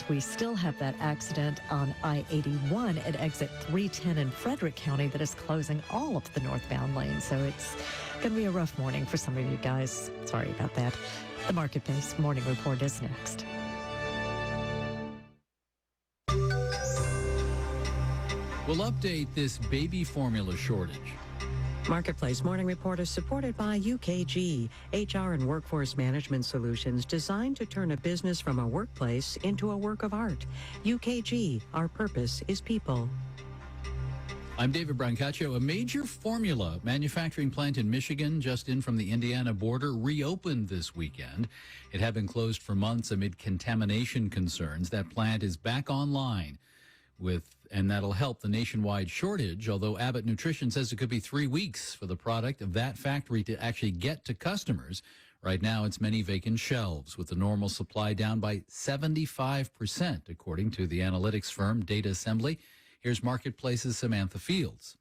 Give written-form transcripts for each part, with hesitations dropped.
We still have that accident on I-81 at exit 310 in Frederick County that is closing all of the northbound lanes. So it's going to be a rough morning for some of you guys. Sorry about that. The Market-Based Morning Report is next. We'll update this baby formula shortage. Marketplace Morning Report is supported by UKG, HR and workforce management solutions designed to turn a business from a workplace into a work of art. UKG, our purpose is people. I'm David Brancaccio. A major formula manufacturing plant in Michigan, just in from the Indiana border, reopened this weekend. It had been closed for months amid contamination concerns. That plant is back online and that'll help the nationwide shortage, although Abbott Nutrition says it could be 3 weeks for the product of that factory to actually get to customers. Right now, it's many vacant shelves, with the normal supply down by 75%, according to the analytics firm Data Assembly. Here's Marketplace's Samantha Fields.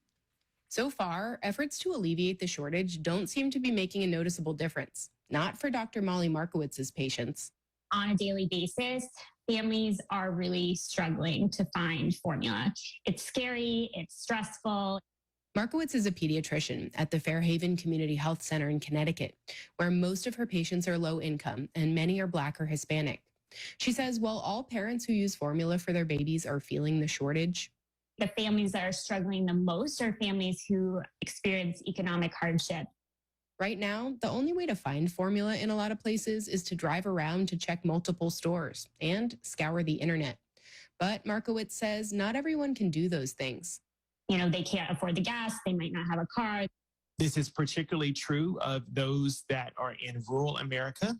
So far, efforts to alleviate the shortage don't seem to be making a noticeable difference. Not for Dr. Molly Markowitz's patients. On a daily basis, families are really struggling to find formula. It's scary, it's stressful. Markowitz is a pediatrician at the Fairhaven Community Health Center in Connecticut, where most of her patients are low income and many are Black or Hispanic. She says while all parents who use formula for their babies are feeling the shortage, the families that are struggling the most are families who experience economic hardship. Right now, the only way to find formula in a lot of places is to drive around to check multiple stores and scour the internet. But Markowitz says not everyone can do those things. You know, they can't afford the gas, they might not have a car. This is particularly true of those that are in rural America.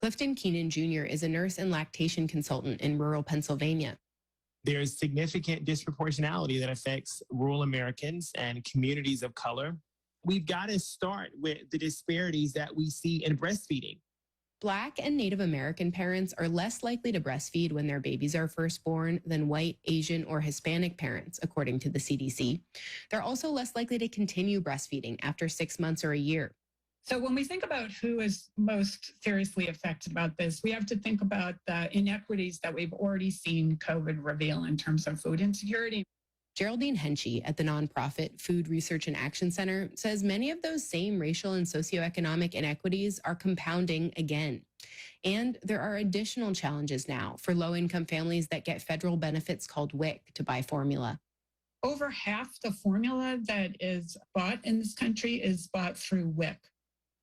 Clifton Keenan Jr. is a nurse and lactation consultant in rural Pennsylvania. There's significant disproportionality that affects rural Americans and communities of color. We've got to start with the disparities that we see in breastfeeding. Black and Native American parents are less likely to breastfeed when their babies are first born than white, Asian, or Hispanic parents, according to the CDC. They're also less likely to continue breastfeeding after 6 months or a year. So when we think about who is most seriously affected about this, we have to think about the inequities that we've already seen COVID reveal in terms of food insecurity. Geraldine Henchy at the nonprofit Food Research and Action Center says many of those same racial and socioeconomic inequities are compounding again. And there are additional challenges now for low-income families that get federal benefits called WIC to buy formula. Over half the formula that is bought in this country is bought through WIC.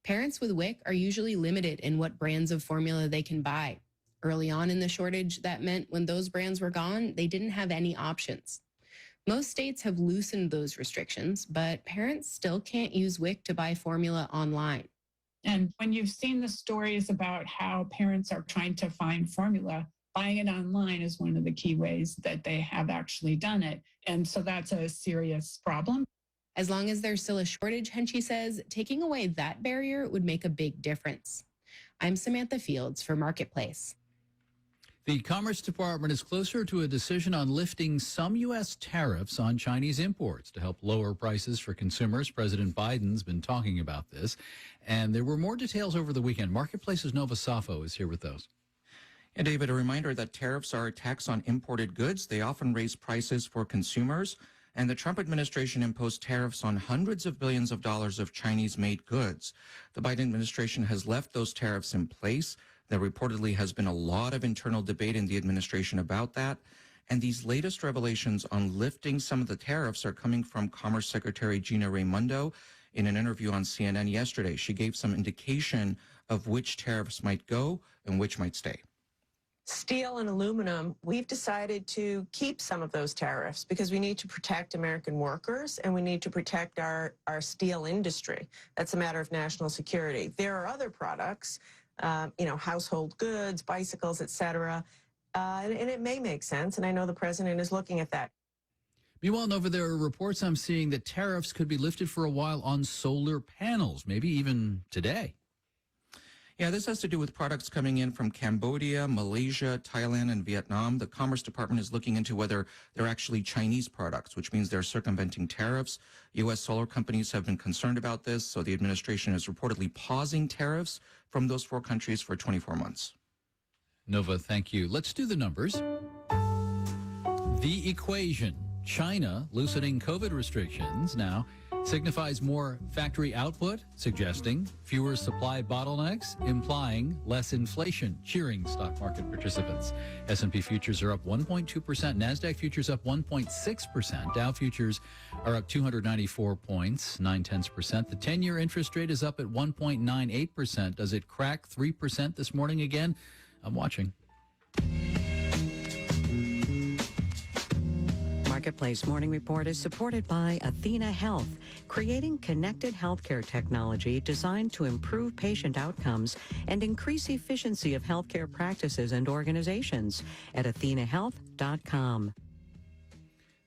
Parents with WIC are usually limited in what brands of formula they can buy. Early on in the shortage, that meant when those brands were gone, they didn't have any options. Most states have loosened those restrictions, but parents still can't use WIC to buy formula online. And when you've seen the stories about how parents are trying to find formula, buying it online is one of the key ways that they have actually done it. And so that's a serious problem. As long as there's still a shortage, Henchy says, taking away that barrier would make a big difference. I'm Samantha Fields for Marketplace. The Commerce Department is closer to a decision on lifting some U.S. tariffs on Chinese imports to help lower prices for consumers. President Biden's been talking about this, and there were more details over the weekend. Marketplace's Nova Safo is here with those. And David, a reminder that tariffs are a tax on imported goods. They often raise prices for consumers, and the Trump administration imposed tariffs on hundreds of billions of dollars of Chinese-made goods. The Biden administration has left those tariffs in place. There reportedly has been a lot of internal debate in the administration about that. And these latest revelations on lifting some of the tariffs are coming from Commerce Secretary Gina Raimondo. In an interview on CNN yesterday, she gave some indication of which tariffs might go and which might stay. Steel and aluminum, we've decided to keep some of those tariffs because we need to protect American workers and we need to protect our steel industry. That's a matter of national security. There are other products, household goods, bicycles, et cetera, and it may make sense, and I know the president is looking at that. Meanwhile, Nova, there are reports I'm seeing that tariffs could be lifted for a while on solar panels, maybe even today. Yeah, this has to do with products coming in from Cambodia, Malaysia, Thailand, and Vietnam. The Commerce Department is looking into whether they're actually Chinese products, which means they're circumventing tariffs. U.S. solar companies have been concerned about this, so the administration is reportedly pausing tariffs from those 4 countries for 24 months. Nova, thank you. Let's do the numbers. The equation. China loosening COVID restrictions now signifies more factory output, suggesting fewer supply bottlenecks, implying less inflation, cheering stock market participants. S&P futures are up 1.2%, NASDAQ futures up 1.6%, Dow futures are up 294 points, 0.9%. The 10-year interest rate is up at 1.98%. Does it crack 3% this morning again? I'm watching. Marketplace Morning Report is supported by Athena Health, creating connected healthcare technology designed to improve patient outcomes and increase efficiency of healthcare practices and organizations at athenahealth.com.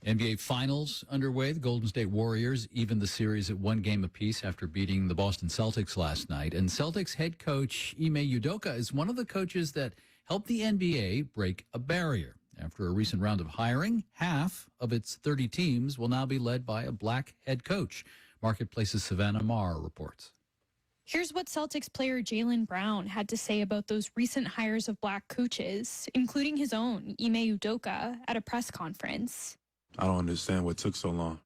NBA Finals underway. The Golden State Warriors evened the series at one game apiece after beating the Boston Celtics last night. And Celtics head coach Ime Udoka is one of the coaches that helped the NBA break a barrier. After a recent round of hiring, half of its 30 teams will now be led by a black head coach. Marketplace's Savannah Marr reports. Here's what Celtics player Jaylen Brown had to say about those recent hires of black coaches, including his own, Ime Udoka, at a press conference. I don't understand what took so long.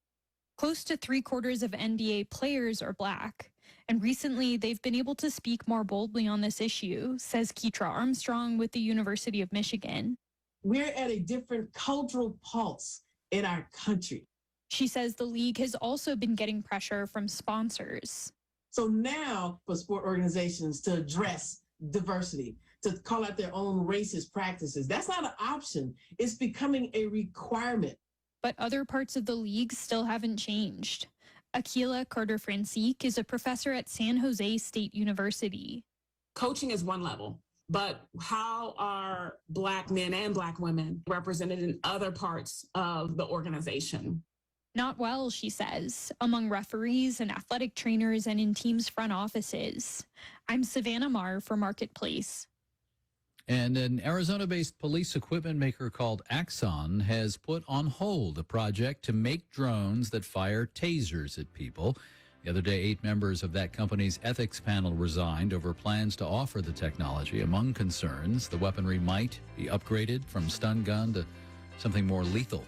Close to 3/4 of NBA players are black, and recently they've been able to speak more boldly on this issue, says Keetra Armstrong with the University of Michigan. We're at a different cultural pulse in our country. She says the league has also been getting pressure from sponsors. So now for sport organizations to address diversity, to call out their own racist practices, that's not an option. It's becoming a requirement. But other parts of the league still haven't changed. Akila Carter-Francique is a professor at San Jose State University. Coaching is one level. But how are Black men and Black women represented in other parts of the organization? Not well, she says, among referees and athletic trainers and in teams' front offices. I'm Savannah Marr for Marketplace. And an Arizona-based police equipment maker called Axon has put on hold a project to make drones that fire tasers at people. The other day, 8 members of that company's ethics panel resigned over plans to offer the technology. Among concerns, the weaponry might be upgraded from stun gun to something more lethal.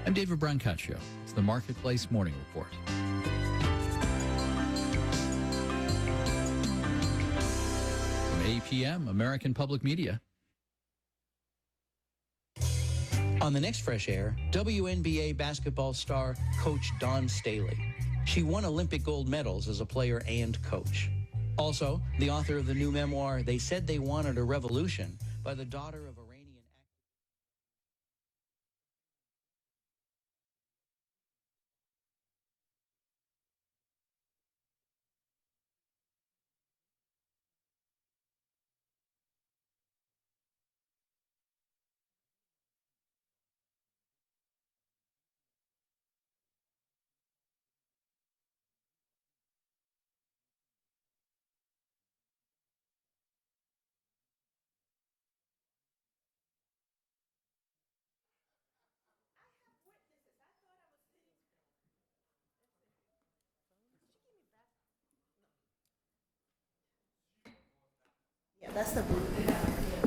I'm David Brancaccio. It's the Marketplace Morning Report. From APM, American Public Media. On the next Fresh Air, WNBA basketball star Coach Dawn Staley. She won Olympic gold medals as a player and coach. Also, the author of the new memoir, They Said They Wanted a Revolution, by the daughter of Iranian activist.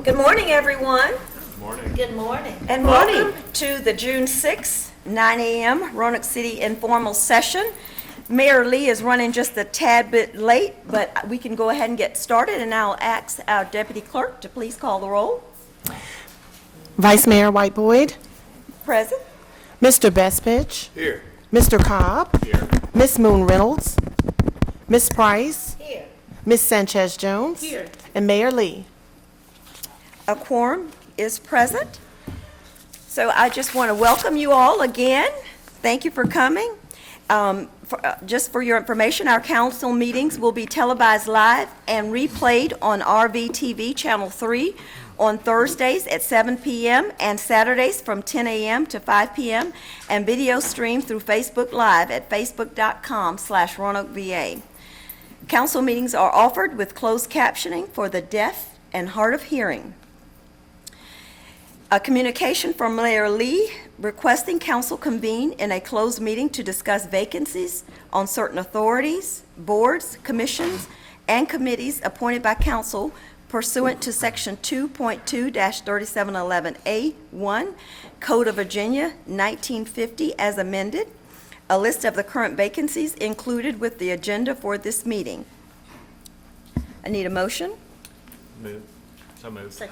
Good morning, everyone. Good morning. Good morning. And welcome to the June 6th, 9 a.m. Roanoke City informal session. Mayor Lee is running just a tad bit late, but we can go ahead and get started, and I'll ask our deputy clerk to please call the roll. Vice Mayor White Boyd. Present. Mr. Bestpitch. Here. Mr. Cobb. Here. Miss Moon Reynolds. Miss Price. Here. Miss Sanchez Jones. Here. And Mayor Lee. A quorum is present. So I just want to welcome you all again. Thank you for coming. Just for your information, our council meetings will be televised live and replayed on RVTV Channel 3 on Thursdays at 7 p.m. and Saturdays from 10 a.m. to 5 p.m. and video streamed through Facebook Live at facebook.com/RoanokeVA. Council meetings are offered with closed captioning for the deaf and hard of hearing. A communication from Mayor Lee requesting council convene in a closed meeting to discuss vacancies on certain authorities, boards, commissions, and committees appointed by council pursuant to Section 2.2-3711A1, Code of Virginia, 1950, as amended. A list of the current vacancies included with the agenda for this meeting. I need a motion. Move. So moved.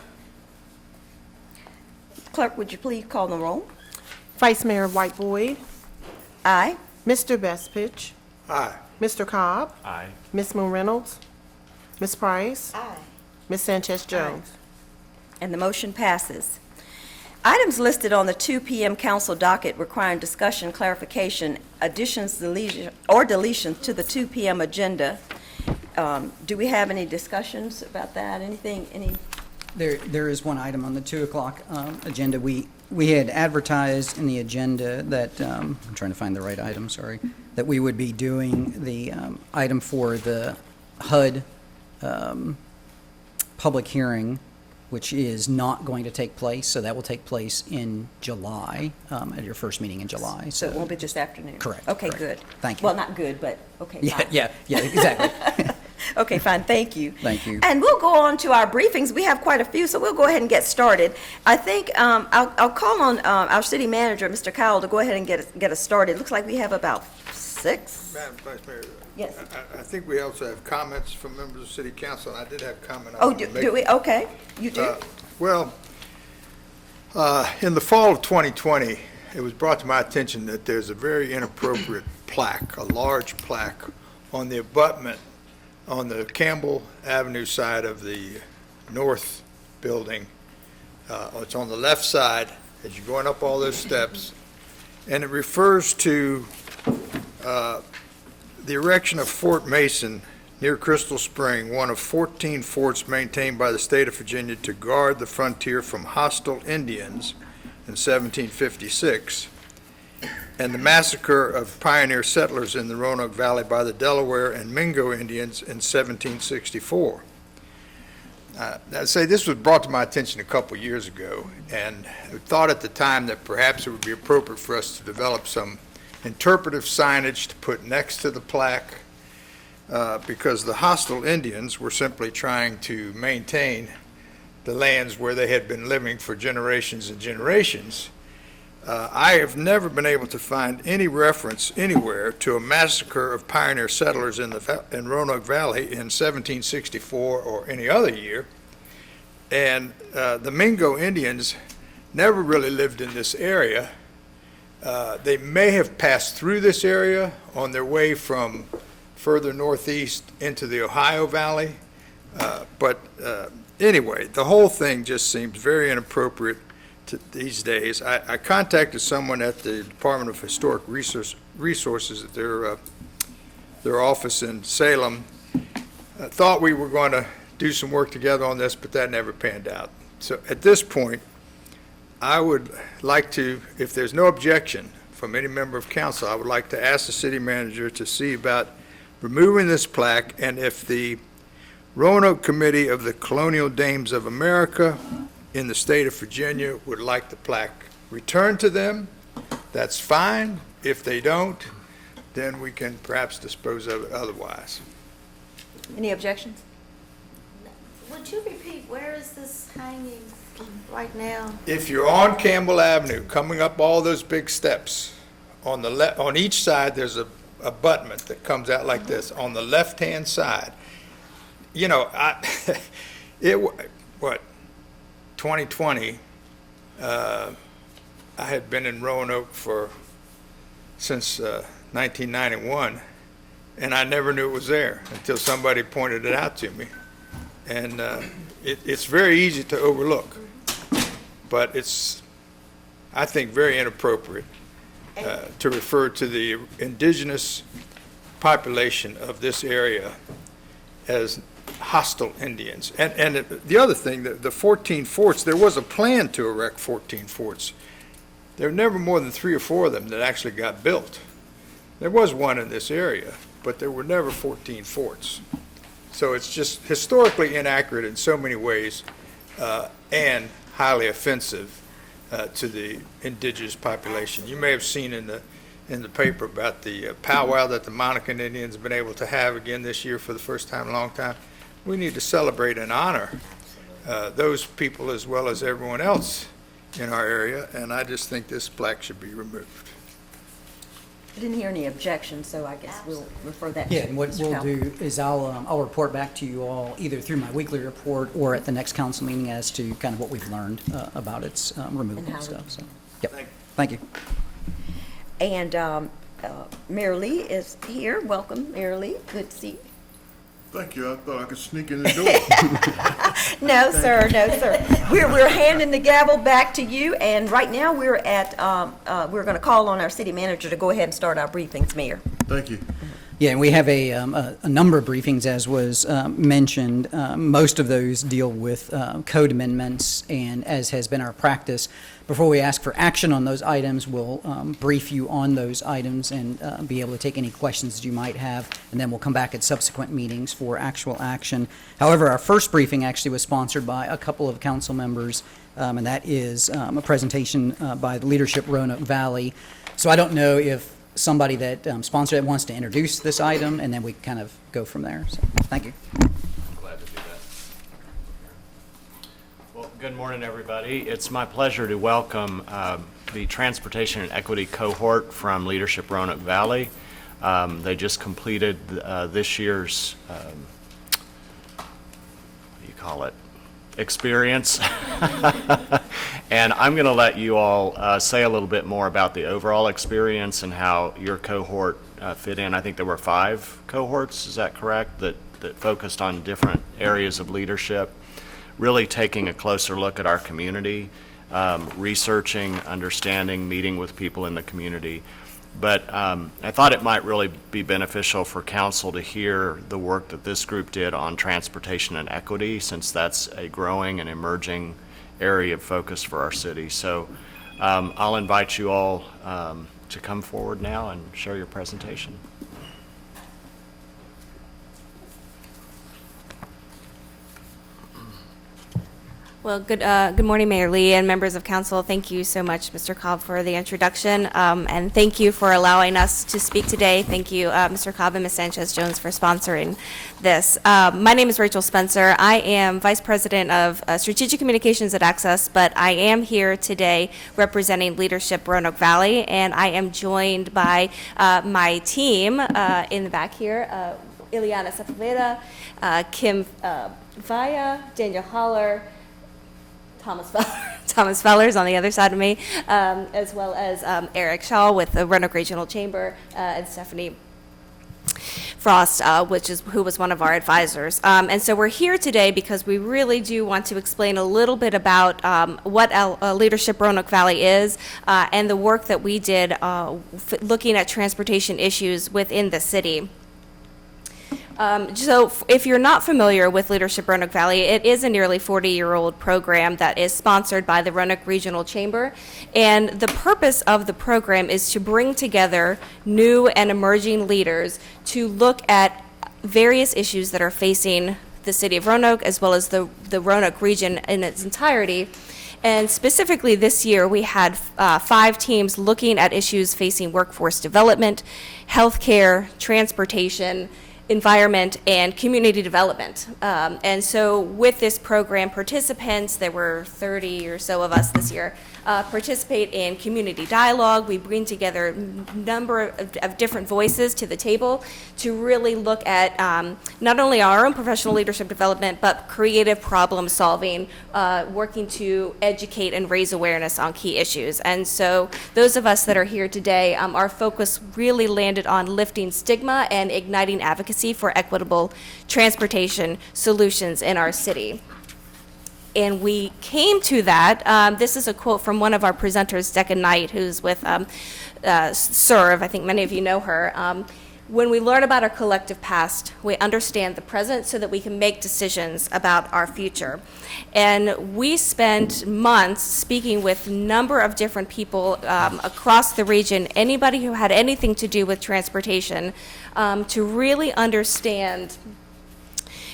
Clerk, would you please call the roll? Vice Mayor White Boyd, Aye. Mr. Bestfitch, Aye. Mr. Cobb, Aye. Ms. Moon Reynolds, Ms. Price, Aye. Ms. Sanchez Jones. And the motion passes. Items listed on the 2 p.m. council docket requiring discussion, clarification, additions, deletions to the 2 p.m. agenda. Do we have any discussions about that? Anything? There is one item on the 2 o'clock agenda. We had advertised in the agenda that, I'm trying to find the right item, sorry, that we would be doing the item for the HUD public hearing, which is not going to take place, so that will take place in July, at your first meeting in July. So it won't be this afternoon? Correct. Okay, correct. good. Thank you. Well, not good, but okay, fine. Yeah, exactly. Okay, fine, thank you. Thank you. And we'll go on to our briefings. We have quite a few, so we'll go ahead and get started. I think I'll call on our city manager, Mr. Cowell, to go ahead and get us started. Looks like we have about 6. Madam Vice Mayor. Yes. I think we also have comments from members of City Council, and I did have a comment. Oh, do we? Okay, you do? In the fall of 2020, it was brought to my attention that there's a very inappropriate plaque, a large plaque, on the abutment on the Campbell Avenue side of the north building. It's on the left side as you're going up all those steps, and it refers to the erection of Fort Mason near Crystal Spring, one of 14 forts maintained by the state of Virginia to guard the frontier from hostile Indians in 1756, and the massacre of pioneer settlers in the Roanoke Valley by the Delaware and Mingo Indians in 1764. I'd say this was brought to my attention a couple years ago, and I thought at the time that perhaps it would be appropriate for us to develop some interpretive signage to put next to the plaque, because the hostile Indians were simply trying to maintain the lands where they had been living for generations and generations. I have never been able to find any reference anywhere to a massacre of pioneer settlers in Roanoke Valley in 1764 or any other year. And the Mingo Indians never really lived in this area. They may have passed through this area on their way from further northeast into the Ohio Valley. But anyway, the whole thing just seems very inappropriate these days. I contacted someone at the Department of Historic Resources at their office in Salem. I thought we were going to do some work together on this, but that never panned out. So at this point, I would like to, if there's no objection from any member of council, I would like to ask the city manager to see about removing this plaque, and if the Roanoke Committee of the Colonial Dames of America in the state of Virginia would like the plaque returned to them, that's fine. If they don't, then we can perhaps dispose of it otherwise. Any objections? Would you repeat, where is this hanging right now? If you're on Campbell Avenue, coming up all those big steps, on the on each side there's a abutment that comes out like this. On the left-hand side, you know, 2020, I had been in Roanoke since 1991, and I never knew it was there until somebody pointed it out to me. And it's very easy to overlook, but it's, I think, very inappropriate to refer to the indigenous population of this area as hostile Indians. And the other thing, the 14 forts, there was a plan to erect 14 forts. There were never more than 3 or 4 of them that actually got built. There was one in this area, but there were never 14 forts. So it's just historically inaccurate in so many ways, and highly offensive to the indigenous population. You may have seen in the paper about the powwow that the Monacan Indians have been able to have again this year for the first time in a long time. we need to celebrate and honor those people as well as everyone else in our area, and I just think this plaque should be removed. I didn't hear any objections, so I guess we'll refer that to Yeah, and what Mr. we'll Calvin. do is I'll report back to you all either through my weekly report or at the next council meeting as to kind of what we've learned about its removal And and how stuff. we- So, yep. Thank you. And Mayor Lee is here. Welcome, Mayor Lee. Good to see you. Thank you. I thought I could sneak in the door. No, sir, no, sir. We're handing the gavel back to you, and right now we're at, we're going to call on our city manager to go ahead and start our briefings, Mayor. Thank you. Yeah, and we have a number of briefings, as was mentioned. Most of those deal with code amendments, and as has been our practice, before we ask for action on those items, we'll brief you on those items and be able to take any questions that you might have, and then we'll come back at subsequent meetings for actual action. However, our first briefing actually was sponsored by a couple of council members, and that is a presentation by the leadership Roanoke Valley. So I don't know if somebody that sponsored it wants to introduce this item, and then we kind of go from there. So, thank you. Glad to do that. Well, good morning, everybody. It's my pleasure to welcome the Transportation and Equity Cohort from Leadership Roanoke Valley. They just completed this year's, what do you call it, experience. And I'm going to let you all say a little bit more about the overall experience and how your cohort fit in. I think there were 5 cohorts, is that correct, that focused on different areas of leadership, really taking a closer look at our community, researching, understanding, meeting with people in the community. But I thought it might really be beneficial for council to hear the work that this group did on transportation and equity, since that's a growing and emerging area of focus for our city. So I'll invite you all to come forward now and share your presentation. Well, good morning, Mayor Lee and members of council. Thank you so much, Mr. Cobb, for the introduction, and thank you for allowing us to speak today. Thank you, Mr. Cobb and Ms. Sanchez-Jones, for sponsoring this. My name is Rachel Spencer. I am Vice President of Strategic Communications at Access, but I am here today representing Leadership Roanoke Valley, and I am joined by my team in the back here, Ileana Sepulveda, Kim Vaya, Daniel Holler, Thomas Fellers on the other side of me, as well as Eric Shaw with the Roanoke Regional Chamber, and Stephanie Frost, who was one of our advisors. And so we're here today because we really do want to explain a little bit about what Leadership Roanoke Valley is, and the work that we did looking at transportation issues within the city. So if you're not familiar with Leadership Roanoke Valley, it is a nearly 40-year-old program that is sponsored by the Roanoke Regional Chamber. And the purpose of the program is to bring together new and emerging leaders to look at various issues that are facing the city of Roanoke, as well as the Roanoke region in its entirety. And specifically this year, we had 5 teams looking at issues facing workforce development, healthcare, transportation, environment, and community development. And so with this program, participants, there were 30 or so of us this year, participate in community dialogue. We bring together a number of different voices to the table to really look at not only our own professional leadership development, but creative problem solving, working to educate and raise awareness on key issues. And so those of us that are here today, our focus really landed on lifting stigma and igniting advocacy for equitable transportation solutions in our city. And we came to that. This is a quote from one of our presenters, Decca Knight, who's with SERVE. I think many of you know her. When we learn about our collective past, we understand the present so that we can make decisions about our future. And we spent months speaking with a number of different people across the region, anybody who had anything to do with transportation, to really understand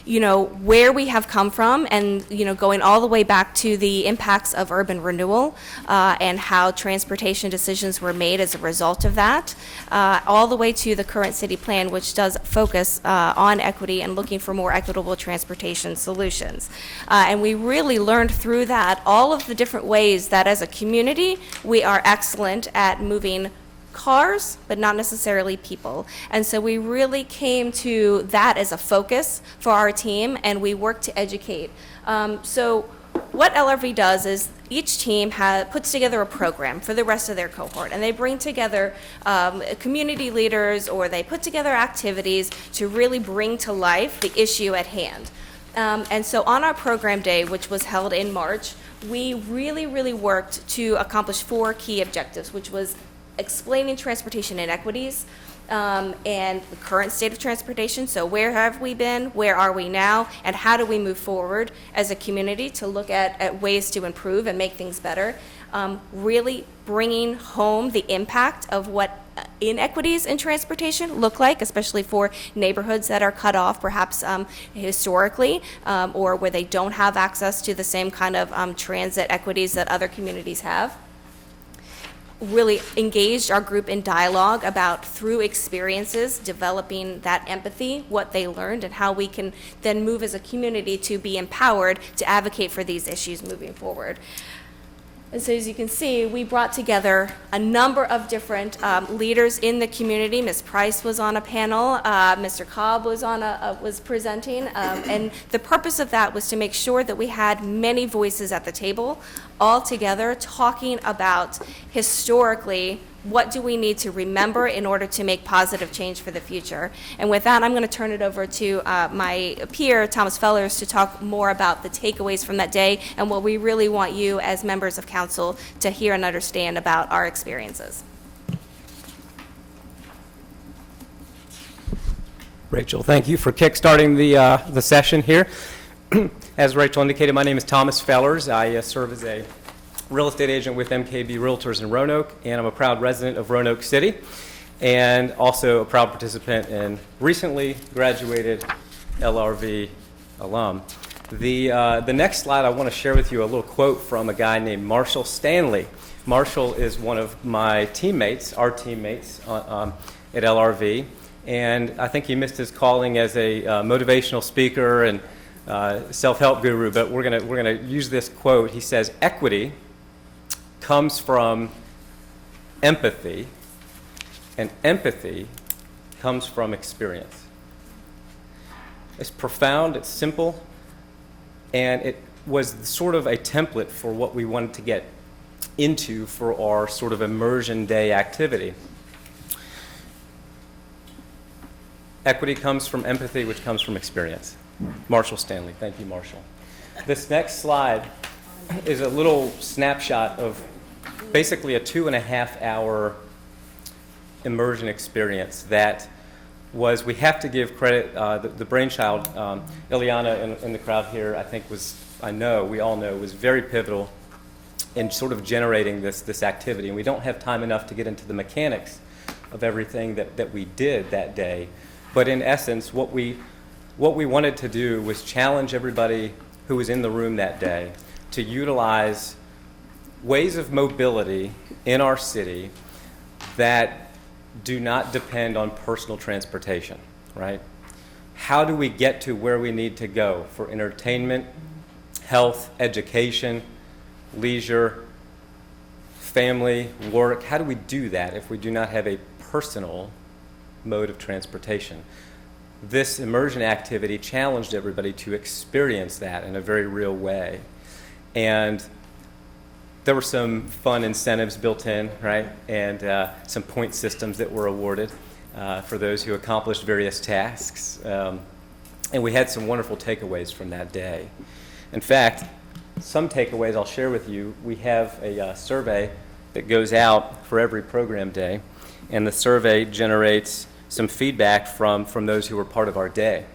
where we have come from, and going all the way back to the impacts of urban renewal and how transportation decisions were made as a result of that, all the way to the current city plan, which does focus on equity and looking for more equitable transportation solutions. And we really learned through that all of the different ways that as a community we are excellent at moving cars, but not necessarily people. And so we really came to that as a focus for our team, and we work to educate. So what LRV does is each team puts together a program for the rest of their cohort, and they bring together community leaders, or they put together activities to really bring to life the issue at hand. And so on our program day, which was held in March, we really worked to accomplish 4 key objectives, which was explaining transportation inequities and the current state of transportation. So where have we been, where are we now, and how do we move forward as a community to look at ways to improve and make things better. Really bringing home the impact of what inequities in transportation look like, especially for neighborhoods that are cut off perhaps historically, or where they don't have access to the same kind of transit equities that other communities have. Really engaged our group in dialogue about, through experiences, developing that empathy, what they learned, and how we can then move as a community to be empowered to advocate for these issues moving forward. And so as you can see, we brought together a number of different leaders in the community. Ms. Price was on a panel, Mr. Cobb was presenting, and the purpose of that was to make sure that we had many voices at the table, all together, talking about historically what do we need to remember in order to make positive change for the future. And with that, I'm going to turn it over to my peer, Thomas Fellers, to talk more about the takeaways from that day and what we really want you as members of council to hear and understand about our experiences. Rachel, thank you for kickstarting the session here. As Rachel indicated, my name is Thomas Fellers. I serve as a real estate agent with MKB Realtors in Roanoke, and I'm a proud resident of Roanoke City, and also a proud participant and recently graduated LRV alum. The next slide, I want to share with you a little quote from a guy named Marshall Stanley. Marshall is one of my teammates, our teammates at LRV, and I think he missed his calling as a motivational speaker and self-help guru, but we're gonna use this quote. He says, "Equity comes from empathy, and empathy comes from experience." It's profound, it's simple, and it was sort of a template for what we wanted to get into for our sort of immersion day activity. Equity comes from empathy, which comes from experience. Marshall Stanley. Thank you, Marshall. This next slide is a little snapshot of basically a 2.5-hour immersion experience that was, we have to give credit, the brainchild, Ileana in the crowd here, I think we all know, was very pivotal in sort of generating this activity. And we don't have time enough to get into the mechanics of everything that we did that day. But in essence, what we wanted to do was challenge everybody who was in the room that day to utilize ways of mobility in our city that do not depend on personal transportation, right? How do we get to where we need to go for entertainment, health, education, leisure, family, work? How do we do that if we do not have a personal mode of transportation? This immersion activity challenged everybody to experience that in a very real way. And there were some fun incentives built in, right? And some point systems that were awarded for those who accomplished various tasks. And we had some wonderful takeaways from that day. In fact, some takeaways I'll share with you. We have a survey that goes out for every program day, and the survey generates some feedback from those who were part of our day.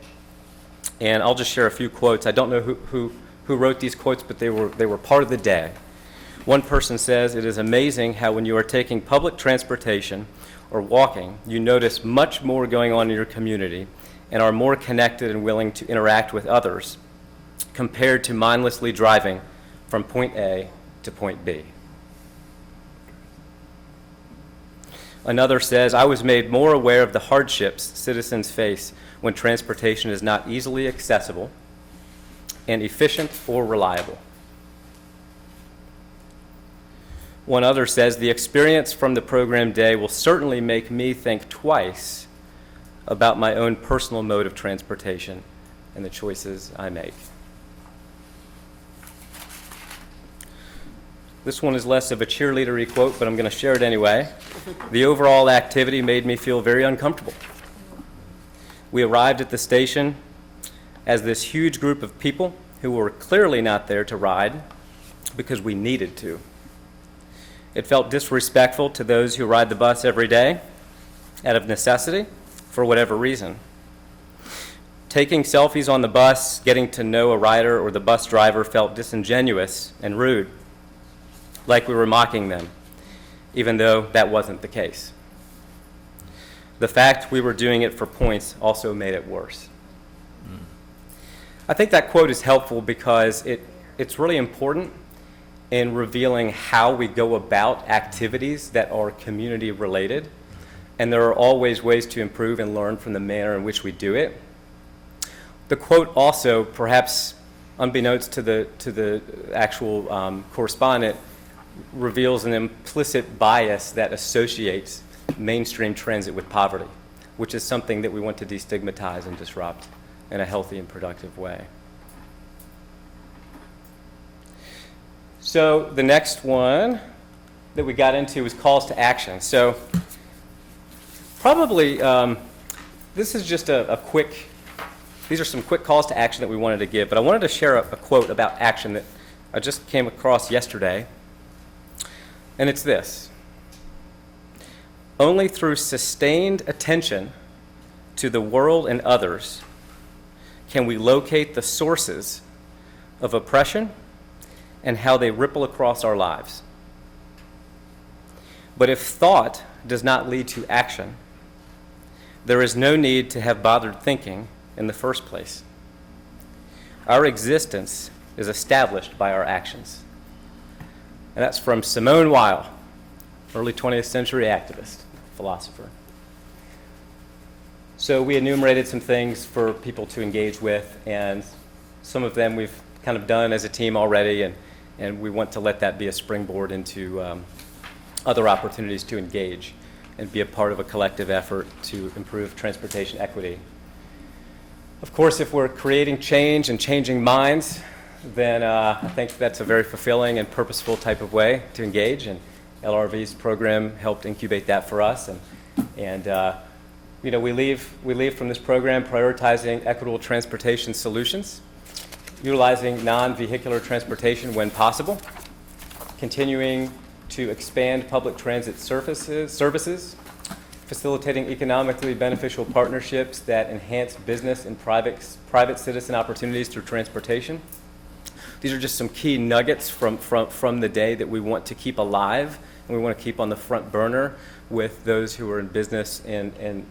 And I'll just share a few quotes. I don't know who wrote these quotes, but they were part of the day. One person says, "It is amazing how when you are taking public transportation or walking, you notice much more going on in your community and are more connected and willing to interact with others compared to mindlessly driving from point A to point B. Another says, I was made more aware of the hardships citizens face when transportation is not easily accessible and efficient or reliable. One other says, the experience from the program day will certainly make me think twice about my own personal mode of transportation and the choices I make. This one is less of a cheerleadery quote, but I'm going to share it anyway. The overall activity made me feel very uncomfortable. We arrived at the station as this huge group of people who were clearly not there to ride because we needed to. It felt disrespectful to those who ride the bus every day out of necessity for whatever reason. Taking selfies on the bus, getting to know a rider or the bus driver felt disingenuous and rude, like we were mocking them, even though that wasn't the case. The fact we were doing it for points also made it worse. I think that quote is helpful because it's really important in revealing how we go about activities that are community related, and there are always ways to improve and learn from the manner in which we do it. The quote also, perhaps unbeknownst to the actual correspondent, reveals an implicit bias that associates mainstream transit with poverty, which is something that we want to destigmatize and disrupt in a healthy and productive way. So the next one that we got into was calls to action. So probably this is just a quick, these are some quick calls to action that we wanted to give, but I wanted to share a quote about action that I just came across yesterday, and it's this: only through sustained attention to the world and others can we locate the sources of oppression and how they ripple across our lives. But if thought does not lead to action, there is no need to have bothered thinking in the first place. Our existence is established by our actions. And that's from Simone Weil, early 20th century activist, philosopher. So we enumerated some things for people to engage with, and some of them we've kind of done as a team already, and we want to let that be a springboard into other opportunities to engage and be a part of a collective effort to improve transportation equity. Of course, if we're creating change and changing minds, then I think that's a very fulfilling and purposeful type of way to engage, and LRV's program helped incubate that for us. And you know, we leave from this program prioritizing equitable transportation solutions, utilizing non-vehicular transportation when possible, continuing to expand public transit services, facilitating economically beneficial partnerships that enhance business and private citizen opportunities through transportation. These are just some key nuggets from the day that we want to keep alive, and we want to keep on the front burner with those who are in business and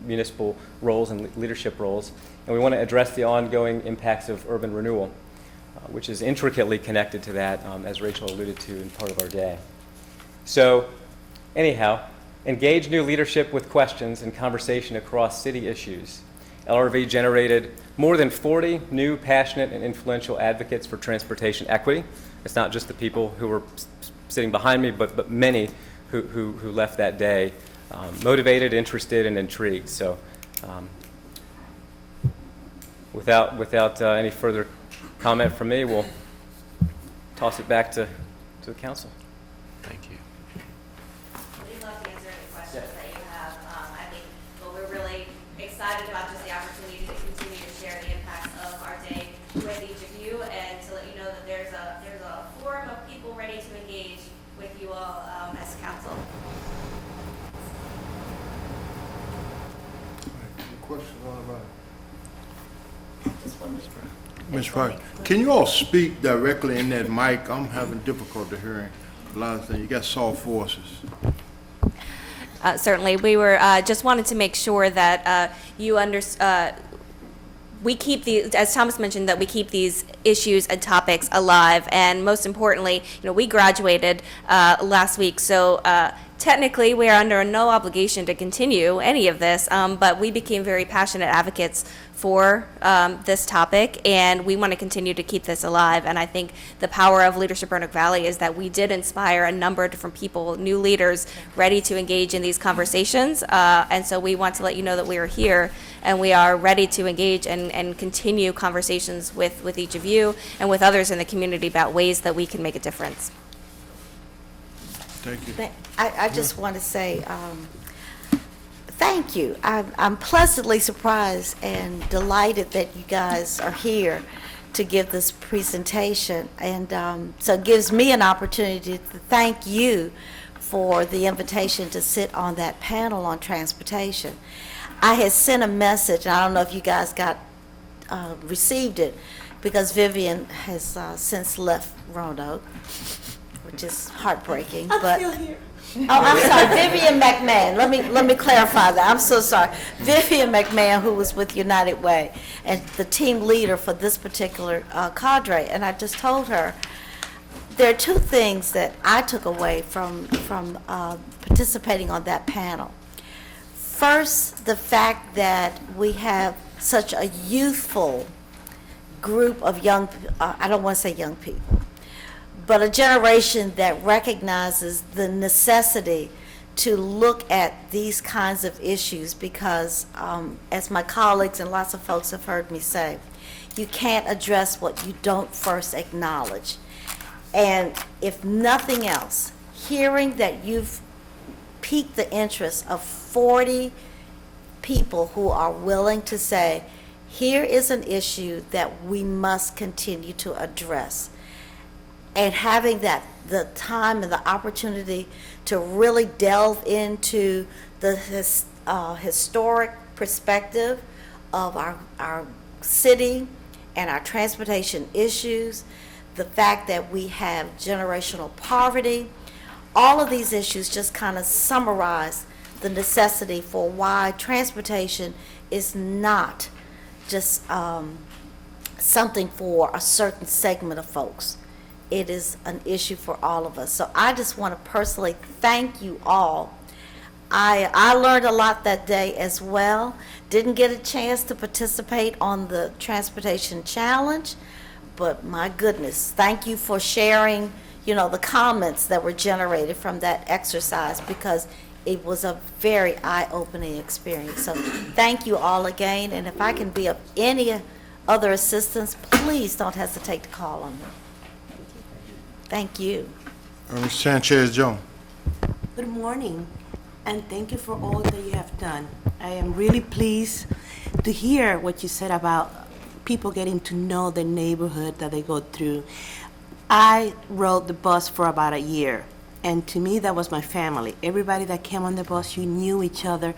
municipal roles and leadership roles. And we want to address the ongoing impacts of urban renewal, which is intricately connected to that, as Rachel alluded to in part of our day. So anyhow, engage new leadership with questions and conversation across city issues. LRV generated more than 40 new passionate and influential advocates for transportation equity. It's not just the people who were sitting behind me, but many who left that day motivated, interested, and intrigued. So without any further comment from me, we'll toss it back to the council. Thank you. We'd love to answer any questions that you have. I think what we're really excited about is the opportunity to continue to share the impacts of our day with each of you, and to let you know that there's a forum of people ready to engage with you all as council. Questions on about Ms. Price, can you all speak directly in that mic? I'm having difficulty hearing a lot of things. You got soft voices. Certainly, we were just wanted to make sure that we keep these, as Thomas mentioned, that we keep these issues and topics alive. And most importantly, we graduated last week, so technically we are under no obligation to continue any of this, but we became very passionate advocates for this topic, and we want to continue to keep this alive. And I think the power of Leadership Roanoke Valley is that we did inspire a number of different people, new leaders, ready to engage in these conversations. And so we want to let you know that we are here, and we are ready to engage and continue conversations with each of you and with others in the community about ways that we can make a difference. Thank you. I just want to say thank you. I'm pleasantly surprised and delighted that you guys are here to give this presentation. And so it gives me an opportunity to thank you for the invitation to sit on that panel on transportation. I had sent a message, and I don't know if you guys received it, because Vivian has since left Roanoke, which is heartbreaking. But still here. Oh, I'm sorry, Vivian McMahon. Let me clarify that. I'm so sorry. Vivian McMahon, who was with United Way and the team leader for this particular cadre. And I just told her there are two things that I took away from participating on that panel. First, the fact that we have such a youthful group of young, I don't want to say young people, but a generation that recognizes the necessity to look at these kinds of issues because, as my colleagues and lots of folks have heard me say, you can't address what you don't first acknowledge. And if nothing else, hearing that you've piqued the interest of 40 people who are willing to say, here is an issue that we must continue to address. And having the time and the opportunity to really delve into the historic perspective of our city and our transportation issues, the fact that we have generational poverty, all of these issues just kind of summarize the necessity for why transportation is not just something for a certain segment of folks. It is an issue for all of us. So I just want to personally thank you all. I learned a lot that day as well. Didn't get a chance to participate on the Transportation Challenge, but my goodness, thank you for sharing, the comments that were generated from that exercise, because it was a very eye-opening experience. So thank you all again, and if I can be of any other assistance, please don't hesitate to call on me. Thank you. Ms. Sanchez-Jones. Good morning, and thank you for all that you have done. I am really pleased to hear what you said about people getting to know the neighborhood that they go through. I rode the bus for about a year, and to me that was my family. Everybody that came on the bus, you knew each other.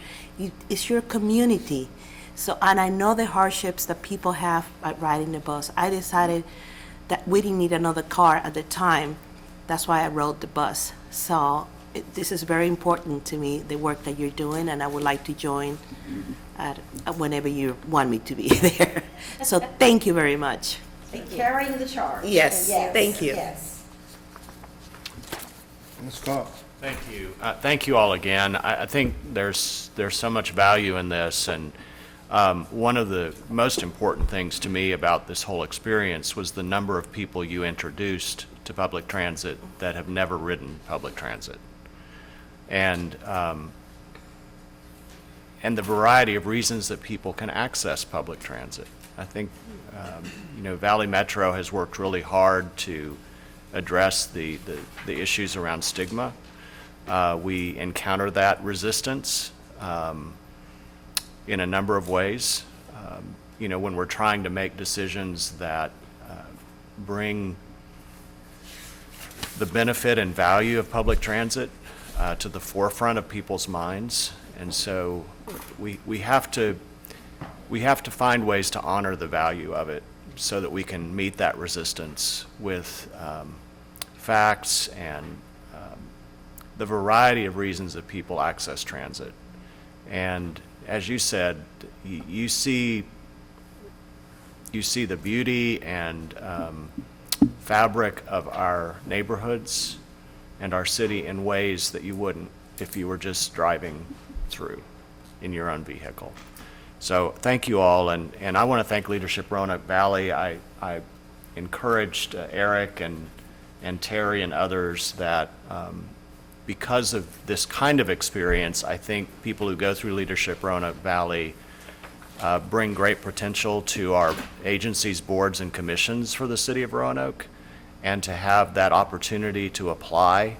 It's your community. So, and I know the hardships that people have by riding the bus. I decided that we didn't need another car at the time. That's why I rode the bus. So this is very important to me, the work that you're doing, and I would like to join whenever you want me to be there. So thank you very much. Carrying the charge. Yes, thank you. Yes. Ms. Cox. Thank you. Thank you all again. I think there's so much value in this, and one of the most important things to me about this whole experience was the number of people you introduced to public transit that have never ridden public transit, and the variety of reasons that people can access public transit. I think Valley Metro has worked really hard to address the issues around stigma. We encounter that resistance in a number of ways. When we're trying to make decisions that bring the benefit and value of public transit to the forefront of people's minds. And so we have to find ways to honor the value of it so that we can meet that resistance with facts and the variety of reasons that people access transit. And as you said, you see the beauty and fabric of our neighborhoods and our city in ways that you wouldn't if you were just driving through in your own vehicle. So thank you all, and I want to thank Leadership Roanoke Valley. I encouraged Eric and Terry and others that because of this kind of experience, I think people who go through Leadership Roanoke Valley bring great potential to our agencies, boards, and commissions for the city of Roanoke, and to have that opportunity to apply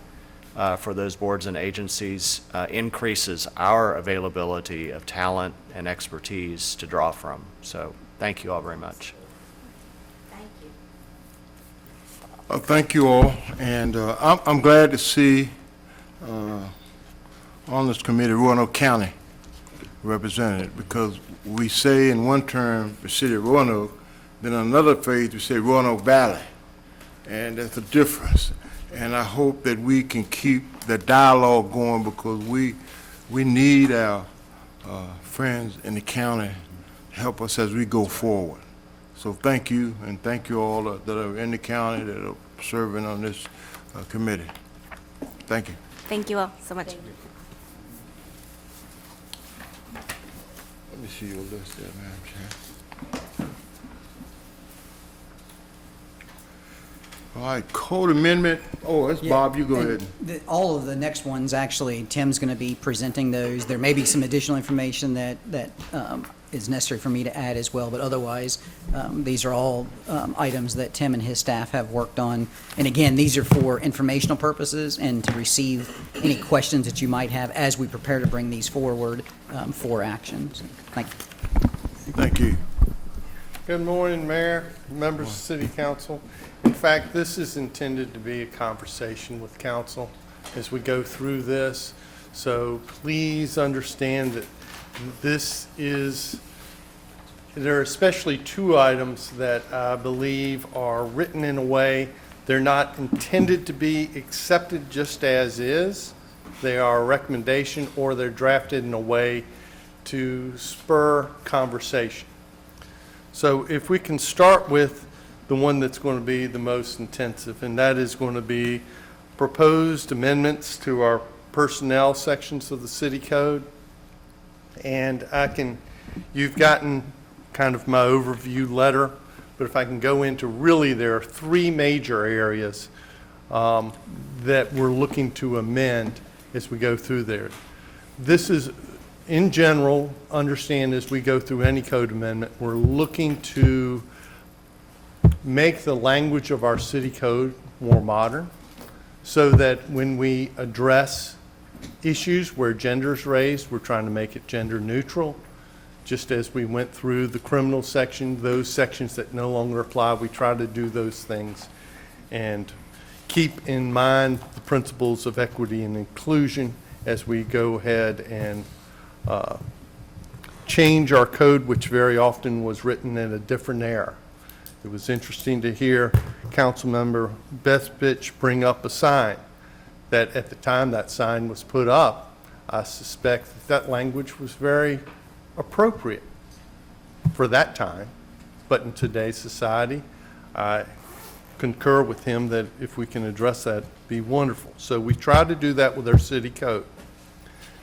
for those boards and agencies increases our availability of talent and expertise to draw from. So thank you all very much. Thank you. Thank you all, and I'm glad to see on this committee Roanoke County represented, because we say in one term the city of Roanoke, then in another phrase we say Roanoke Valley, and there's a difference. And I hope that we can keep the dialogue going, because we need our friends in the county to help us as we go forward. So thank you, and thank you all that are in the county that are serving on this committee. Thank you. Thank you all so much. Let me see your list there, Madam Chair. All right, code amendment. Oh, that's Bob. You go ahead. All of the next ones, actually, Tim's going to be presenting those. There may be some additional information that is necessary for me to add as well, but otherwise, these are all items that Tim and his staff have worked on. And again, these are for informational purposes and to receive any questions that you might have as we prepare to bring these forward for actions. Thank you. Thank you. Good morning, Mayor, members of City Council. In fact, this is intended to be a conversation with council as we go through this. So please understand that there are especially two items that I believe are written in a way they're not intended to be accepted just as is. They are a recommendation, or they're drafted in a way to spur conversation. So if we can start with the one that's going to be the most intensive, and that is going to be proposed amendments to our personnel sections of the city code. And you've gotten kind of my overview letter, but if I can go into, really there are three major areas that we're looking to amend as we go through there. This is, in general, understand as we go through any code amendment, we're looking to make the language of our city code more modern, so that when we address issues where gender is raised, we're trying to make it gender neutral. Just as we went through the criminal section, those sections that no longer apply, we try to do those things and keep in mind the principles of equity and inclusion as we go ahead and change our code, which very often was written in a different era. It was interesting to hear Councilmember Bethpitch bring up a sign that at the time that sign was put up, I suspect that language was very appropriate for that time. But in today's society, I concur with him that if we can address that, it'd be wonderful. So we try to do that with our city code.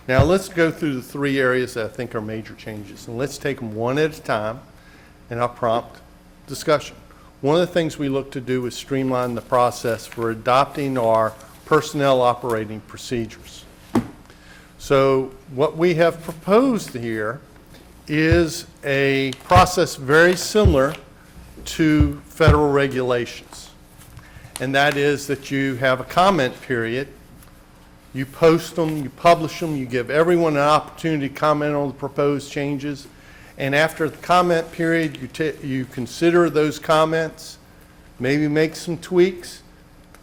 Now let's go through the three areas that I think are major changes, and let's take them one at a time, and I'll prompt discussion. One of the things we look to do is streamline the process for adopting our personnel operating procedures. So what we have proposed here is a process very similar to federal regulations. And that is that you have a comment period, you post them, you publish them, you give everyone an opportunity to comment on the proposed changes, and after the comment period, you consider those comments, maybe make some tweaks,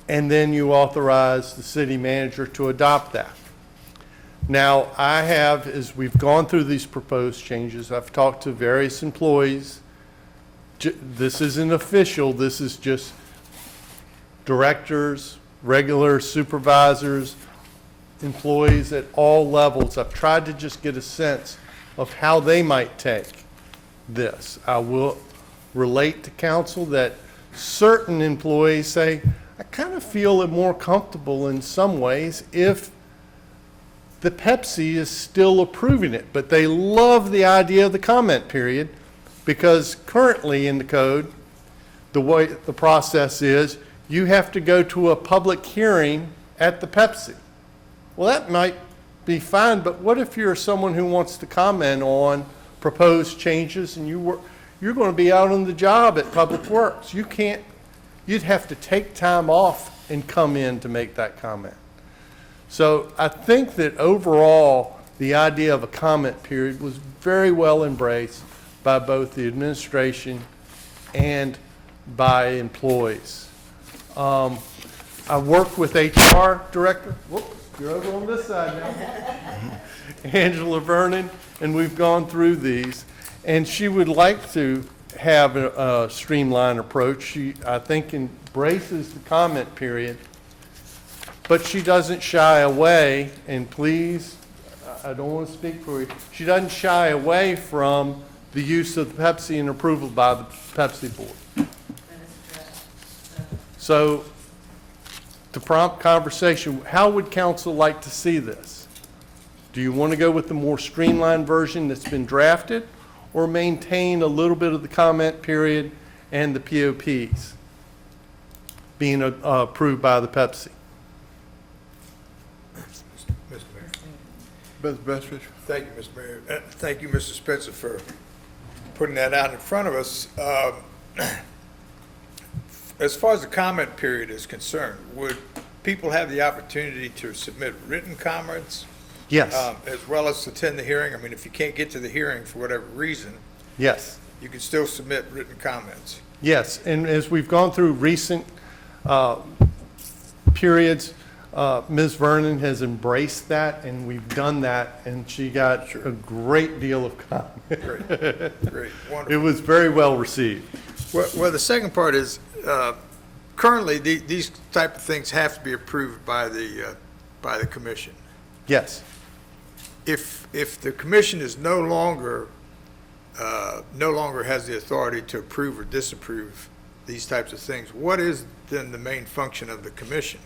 and then you authorize the city manager to adopt that. Now, I have, as we've gone through these proposed changes, I've talked to various employees. This isn't official, this is just directors, regular supervisors, employees at all levels. I've tried to just get a sense of how they might take this. I will relate to council that certain employees say, I kind of feel more comfortable in some ways if the Pepsi is still approving it, but they love the idea of the comment period because currently in the code, the way the process is, you have to go to a public hearing at the Pepsi. Well, that might be fine, but what if you're someone who wants to comment on proposed changes and you're going to be out on the job at Public Works? You'd have to take time off and come in to make that comment. So I think that overall, the idea of a comment period was very well embraced by both the administration and by employees. I worked with HR director, whoops, you're over on this side now, Angela Vernon, and we've gone through these, and she would like to have a streamlined approach. She, I think, embraces the comment period, but she doesn't shy away, and please, I don't want to speak for you, she doesn't shy away from the use of the Pepsi and approval by the Pepsi board. So, to prompt conversation, how would council like to see this? Do you want to go with the more streamlined version that's been drafted, or maintain a little bit of the comment period and the POPs being approved by the Pepsi? Mr. Mayor. Mr. Bestridge. Thank you, Mr. Mayor. Thank you, Mr. Spencer, for putting that out in front of us. As far as the comment period is concerned, would people have the opportunity to submit written comments? Yes. As well as attend the hearing? I mean, if you can't get to the hearing for whatever reason, Yes. you can still submit written comments. Yes, and as we've gone through recent periods, Ms. Vernon has embraced that, and we've done that, and she got a great deal of comment. Great, wonderful. It was very well received. Well, the second part is, currently, these type of things have to be approved by the commission. Yes. If the commission is no longer has the authority to approve or disapprove these types of things, what is then the main function of the commission?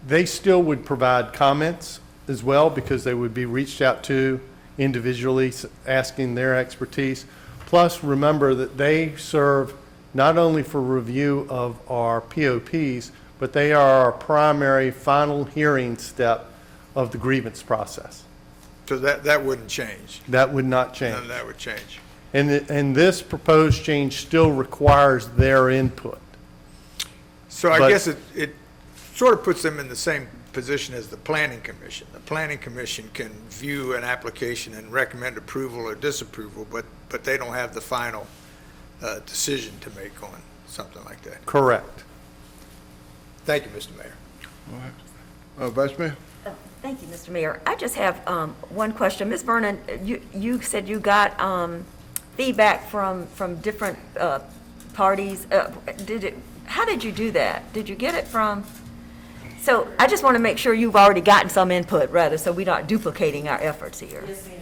They still would provide comments as well, because they would be reached out to individually, asking their expertise. Plus, remember that they serve not only for review of our POPs, but they are our primary final hearing step of the grievance process. So that wouldn't change? That would not change. None of that would change. And this proposed change still requires their input. So I guess it sort of puts them in the same position as the Planning Commission. The Planning Commission can view an application and recommend approval or disapproval, but they don't have the final decision to make on something like that. Correct. Thank you, Mr. Mayor. All right. Vice Mayor? Thank you, Mr. Mayor. I just have one question. Ms. Vernon, you said you got feedback from different parties. How did you do that? Did you get it from? So I just want to make sure you've already gotten some input, rather, so we're not duplicating our efforts here. Yes, ma'am.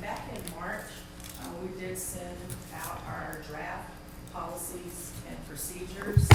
Back in March, we did send out our draft policies and procedures.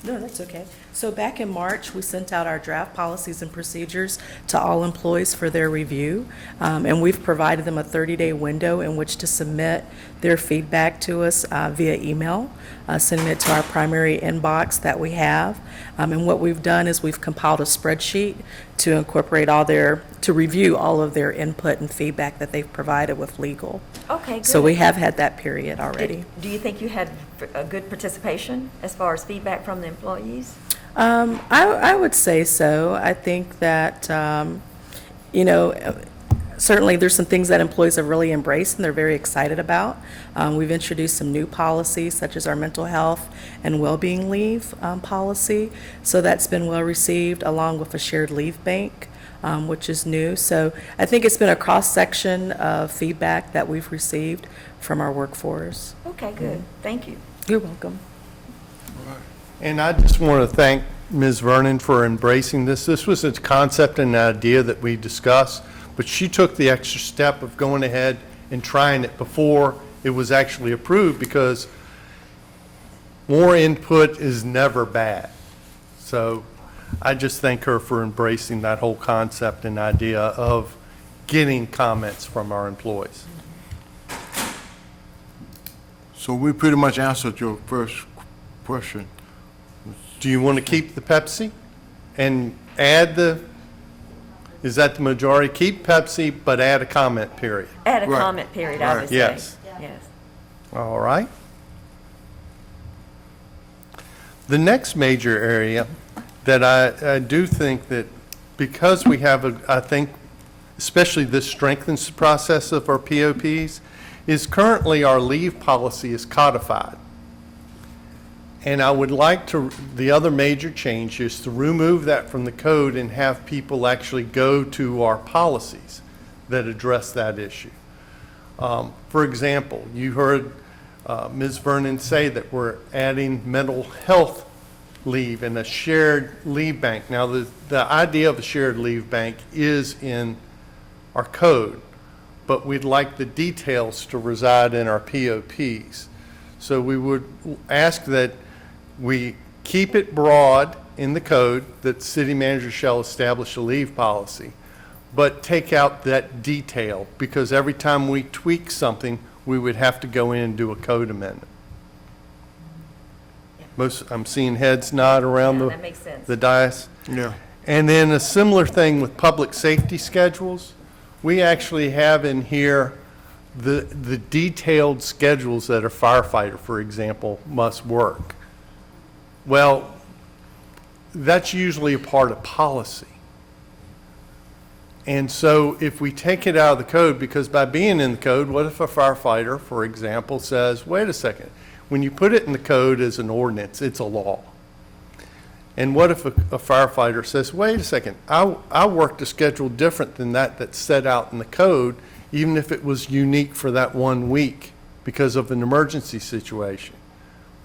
No, that's okay. So back in March, we sent out our draft policies and procedures to all employees for their review, and we've provided them a 30-day window in which to submit their feedback to us via email, sending it to our primary inbox that we have. And what we've done is we've compiled a spreadsheet to incorporate to review all of their input and feedback that they've provided with legal. Okay, good. So we have had that period already. Do you think you had a good participation as far as feedback from the employees? I would say so. I think that, certainly there's some things that employees have really embraced and they're very excited about. We've introduced some new policies, such as our mental health and well-being leave policy. So that's been well received, along with a shared leave bank, which is new. So I think it's been a cross-section of feedback that we've received from our workforce. Okay, good. Thank you. You're welcome. And I just want to thank Ms. Vernon for embracing this. This was a concept and an idea that we discussed, but she took the extra step of going ahead and trying it before it was actually approved, because more input is never bad. So I just thank her for embracing that whole concept and idea of getting comments from our employees. So we pretty much answered your first question. Do you want to keep the Pepsi and add is that the majority? Keep Pepsi, but add a comment period. Add a Right. comment period, I would Right. say. Yes. Yes. All right. The next major area that I do think that, because we have I think, especially this strengthens the process of our POPs, is currently our leave policy is codified. And I would like the other major change is to remove that from the code and have people actually go to our policies that address that issue. For example, you heard Ms. Vernon say that we're adding mental health leave and a shared leave bank. Now, the idea of a shared leave bank is in our code, but we'd like the details to reside in our POPs. So we would ask that we keep it broad in the code that city manager shall establish a leave policy, but take out that detail, because every time we tweak something, we would have to go in and do a code amendment. I'm seeing heads nod around Yeah, that makes sense. the dais. Yeah. And then a similar thing with public safety schedules. We actually have in here the detailed schedules that a firefighter, for example, must work. Well, that's usually a part of policy. And so if we take it out of the code, because by being in the code, what if a firefighter, for example, says, wait a second, when you put it in the code as an ordinance, it's a law. And what if a firefighter says, wait a second, I worked a schedule different than that's set out in the code, even if it was unique for that 1 week because of an emergency situation?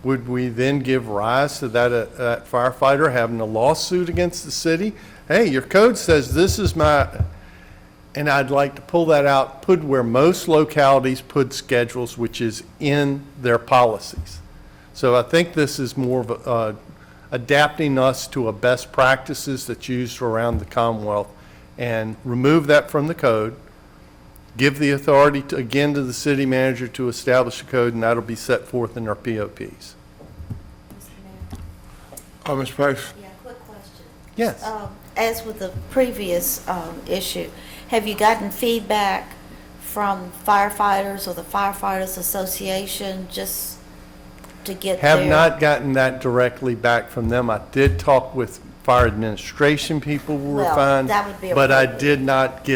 Would we then give rise to that firefighter having a lawsuit against the city? Hey, your code says this is and I'd like to pull that out, put where most localities put schedules, which is in their policies. So I think this is more of adapting us to a best practices that's used around the Commonwealth, and remove that from the code, give the authority again to the city manager to establish a code, and that'll be set forth in our POPs. Ms. Price? Yeah, quick question. Yes. As with the previous issue, have you gotten feedback from firefighters or the Firefighters Association just to get Have not gotten that directly back from them. I did talk with fire administration people who were Well, fine, that would be but I appropriate. did not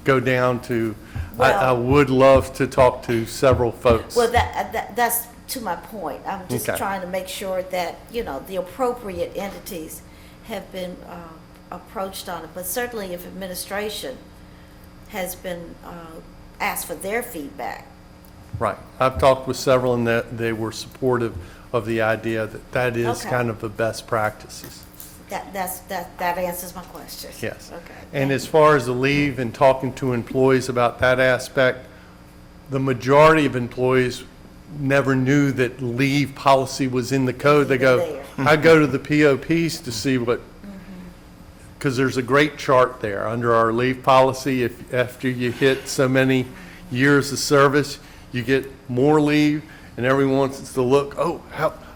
go down to, I Well- would love to talk to several folks. Well, that's to my point. I'm just Okay. trying to make sure that, the appropriate entities have been approached on it. But certainly if administration has been asked for their feedback. Right. I've talked with several, and they were supportive of the idea that is Okay. kind of the best practices. That answers my question. Yes. Okay. And as far as the leave and talking to employees about that aspect, the majority of employees never knew that leave policy was in the code. They go, I go to the POPs to see what, because there's a great chart there under our leave policy. If after you hit so many years of service, you get more leave, and everyone wants to look,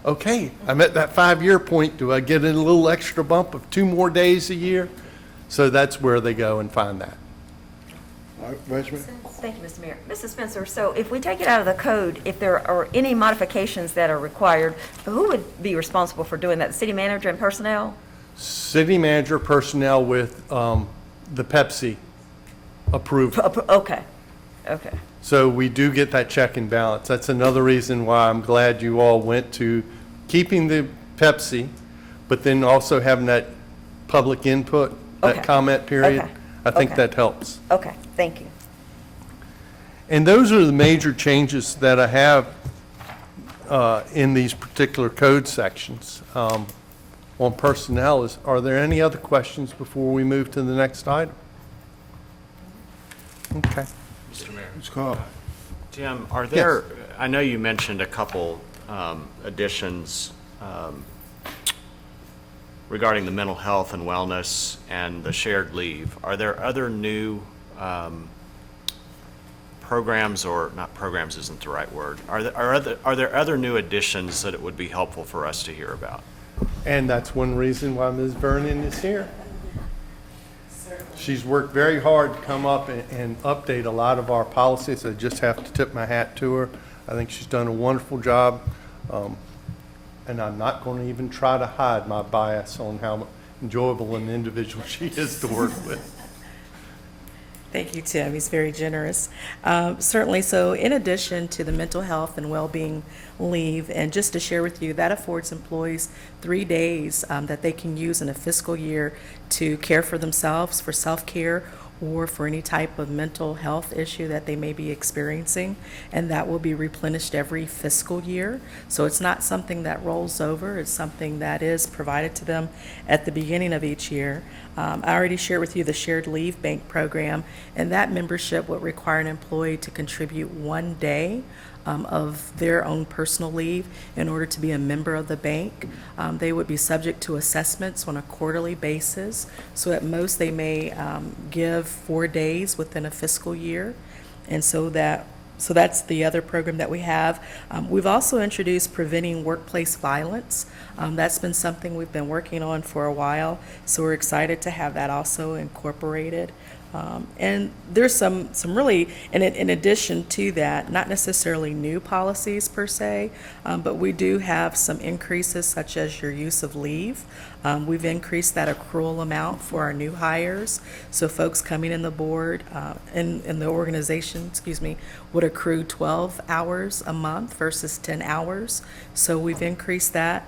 okay, I'm at that 5-year point. Do I get a little extra bump of 2 more days a year? So that's where they go and find that. Thank you, Mr. Mayor. Mrs. Spencer, so if we take it out of the code, if there are any modifications that are required, who would be responsible for doing that? The city manager and personnel? City manager personnel with the Pepsi approval. Okay. So we do get that check and balance. That's another reason why I'm glad you all went to keeping the Pepsi, but then also having that public input, that comment period. Okay. I think that helps. Okay, thank you. And those are the major changes that I have in these particular code sections. on personnel. Are there any other questions before we move to the next item? Okay. Mr. Mayor. Ms. Carl. Jim, are there, I know you mentioned a couple additions regarding the mental health and wellness and the shared leave. Are there other new programs, or not programs isn't the right word, are there other new additions that it would be helpful for us to hear about? And that's one reason why Ms. Vernon is here. She's worked very hard to come up and update a lot of our policies. I just have to tip my hat to her. I think she's done a wonderful job. And I'm not going to even try to hide my bias on how enjoyable an individual she is to work with. Thank you, Tim. He's very generous. Certainly, so in addition to the mental health and well-being leave, and just to share with you, that affords employees 3 days that they can use in a fiscal year to care for themselves, for self-care, or for any type of mental health issue that they may be experiencing, and that will be replenished every fiscal year. So it's not something that rolls over, it's something that is provided to them at the beginning of each year. I already shared with you the Shared Leave Bank program, and that membership would require an employee to contribute 1 day of their own personal leave in order to be a member of the bank. They would be subject to assessments on a quarterly basis. So at most, they may give 4 days within a fiscal year. And so that's the other program that we have. We've also introduced preventing workplace violence. That's been something we've been working on for a while. So we're excited to have that also incorporated. And there's some really, and in addition to that, not necessarily new policies per se, but we do have some increases such as your use of leave. We've increased that accrual amount for our new hires. So folks coming in the board, in the organization, would accrue 12 hours a month versus 10 hours. So we've increased that.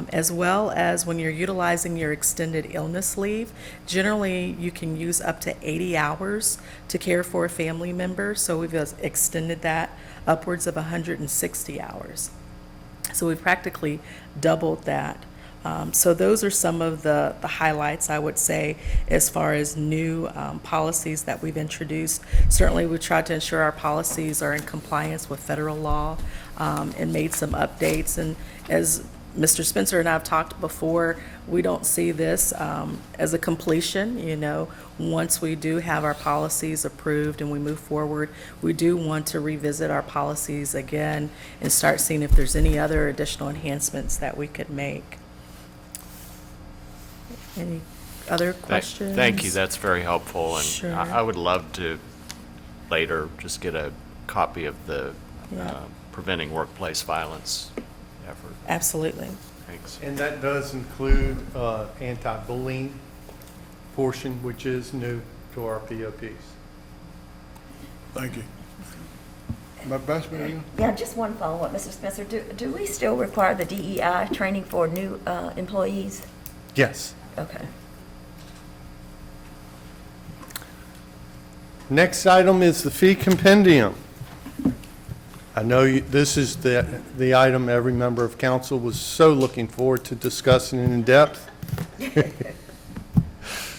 As well as when you're utilizing your extended illness leave, generally you can use up to 80 hours to care for a family member. So we've extended that upwards of 160 hours. So we've practically doubled that. So those are some of the highlights, I would say, as far as new policies that we've introduced. Certainly, we tried to ensure our policies are in compliance with federal law and made some updates. And as Mr. Spencer and I have talked before, we don't see this as a completion. Once we do have our policies approved and we move forward, we do want to revisit our policies again and start seeing if there's any other additional enhancements that we could make. Any other questions? Thank you, that's very helpful. And Sure. I would love to later just get a copy of the preventing workplace violence effort. Absolutely. Thanks. And that does include anti-bullying portion, which is new to our POPs. Thank you. My best man. Yeah, just one follow-up, Mr. Spencer. Do we still require the DEI training for new employees? Yes. Okay. Next item is the fee compendium. I know this is the item every member of council was so looking forward to discussing in depth.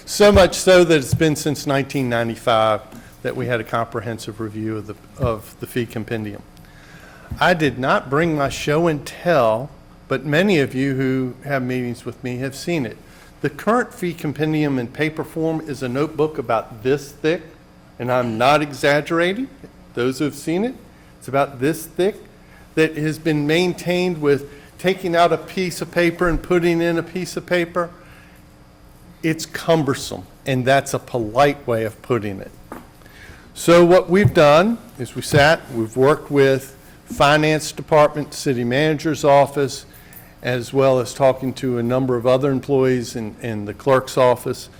So much so that it's been since 1995 that we had a comprehensive review of the fee compendium. I did not bring my show and tell, but many of you who have meetings with me have seen it. The current fee compendium in paper form is a notebook about this thick, and I'm not exaggerating. Those who have seen it, it's about this thick, that has been maintained with taking out a piece of paper and putting in a piece of paper. It's cumbersome, and that's a polite way of putting it. So what we've done is we've worked with finance department, city manager's office, as well as talking to a number of other employees in the clerk's office.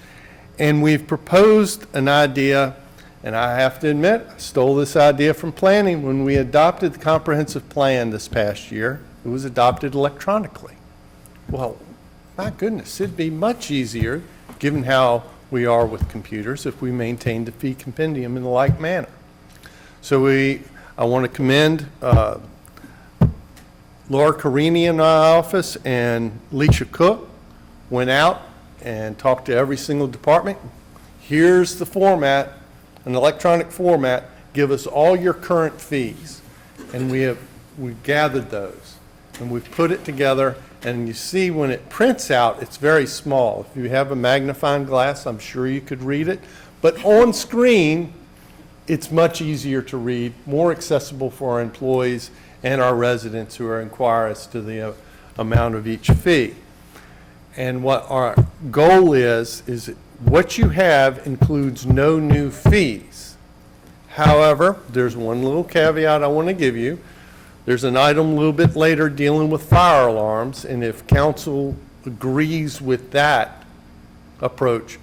And we've proposed an idea, and I have to admit, I stole this idea from planning. When we adopted the comprehensive plan this past year, it was adopted electronically. Well, my goodness, it'd be much easier, given how we are with computers, if we maintained the fee compendium in a like manner. So I want to commend Laura Carini in our office and Leisha Cook went out and talked to every single department. Here's the format, an electronic format. Give us all your current fees. And we gathered those, and we've put it together. And you see when it prints out, it's very small. If you have a magnifying glass, I'm sure you could read it. But on screen, it's much easier to read, more accessible for our employees and our residents who are inquire as to the amount of each fee. And what our goal is what you have includes no new fees. However, there's one little caveat I want to give you. There's an item a little bit later dealing with fire alarms, and if council agrees with that approach,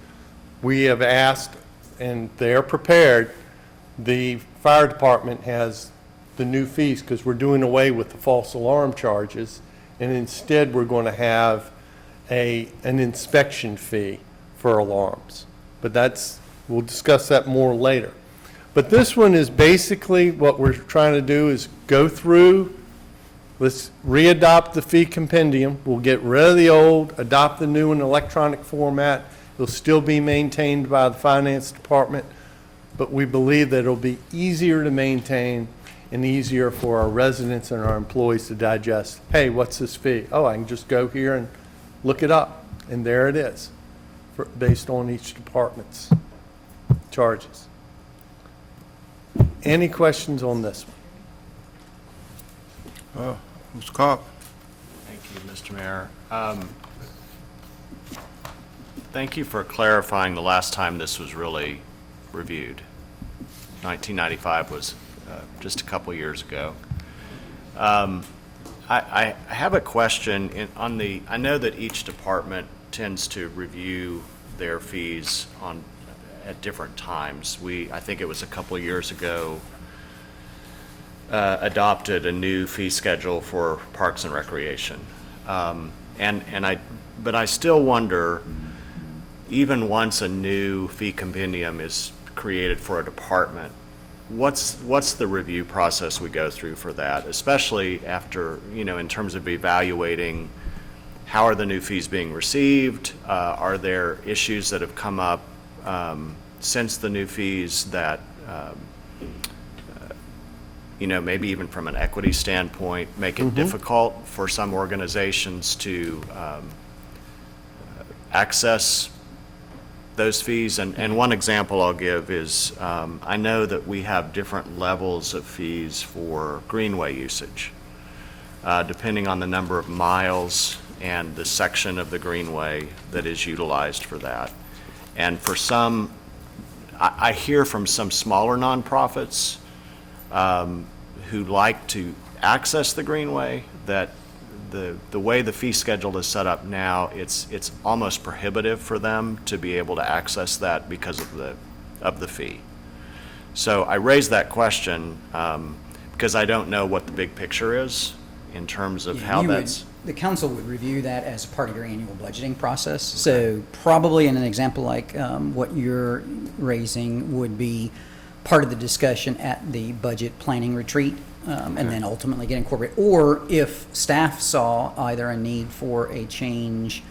we have asked, and they're prepared, the fire department has the new fees because we're doing away with the false alarm charges, and instead we're going to have an inspection fee for alarms. But we'll discuss that more later. But this one is basically what we're trying to do is go through, let's readopt the fee compendium. We'll get rid of the old, adopt the new in electronic format. It'll still be maintained by the finance department, but we believe that it'll be easier to maintain and easier for our residents and our employees to digest. Hey, what's this fee? Oh, I can just go here and look it up, and there it is, based on each department's charges. Any questions on this one? Mr. Carp. Thank you, Mr. Mayor. Thank you for clarifying the last time this was really reviewed. 1995 was just a couple years ago. I have a question I know that each department tends to review their fees at different times. I think it was a couple years ago, adopted a new fee schedule for Parks and Recreation. But I still wonder, even once a new fee compendium is created for a department, what's the review process we go through for that, especially after, in terms of evaluating how are the new fees being received? Are there issues that have come up since the new fees that, maybe even from an equity standpoint, make it difficult for some organizations to access those fees? And one example I'll give is I know that we have different levels of fees for greenway usage, depending on the number of miles and the section of the greenway that is utilized for that. And for some, I hear from some smaller nonprofits who like to access the greenway that the way the fee schedule is set up now, it's almost prohibitive for them to be able to access that because of the fee. So I raise that question because I don't know what the big picture is in terms of how that's. The council would review that as a part of your annual budgeting process. So probably in an example like what you're raising would be part of the discussion at the budget planning retreat, and then ultimately get incorporated. Or if staff saw either a need for a change,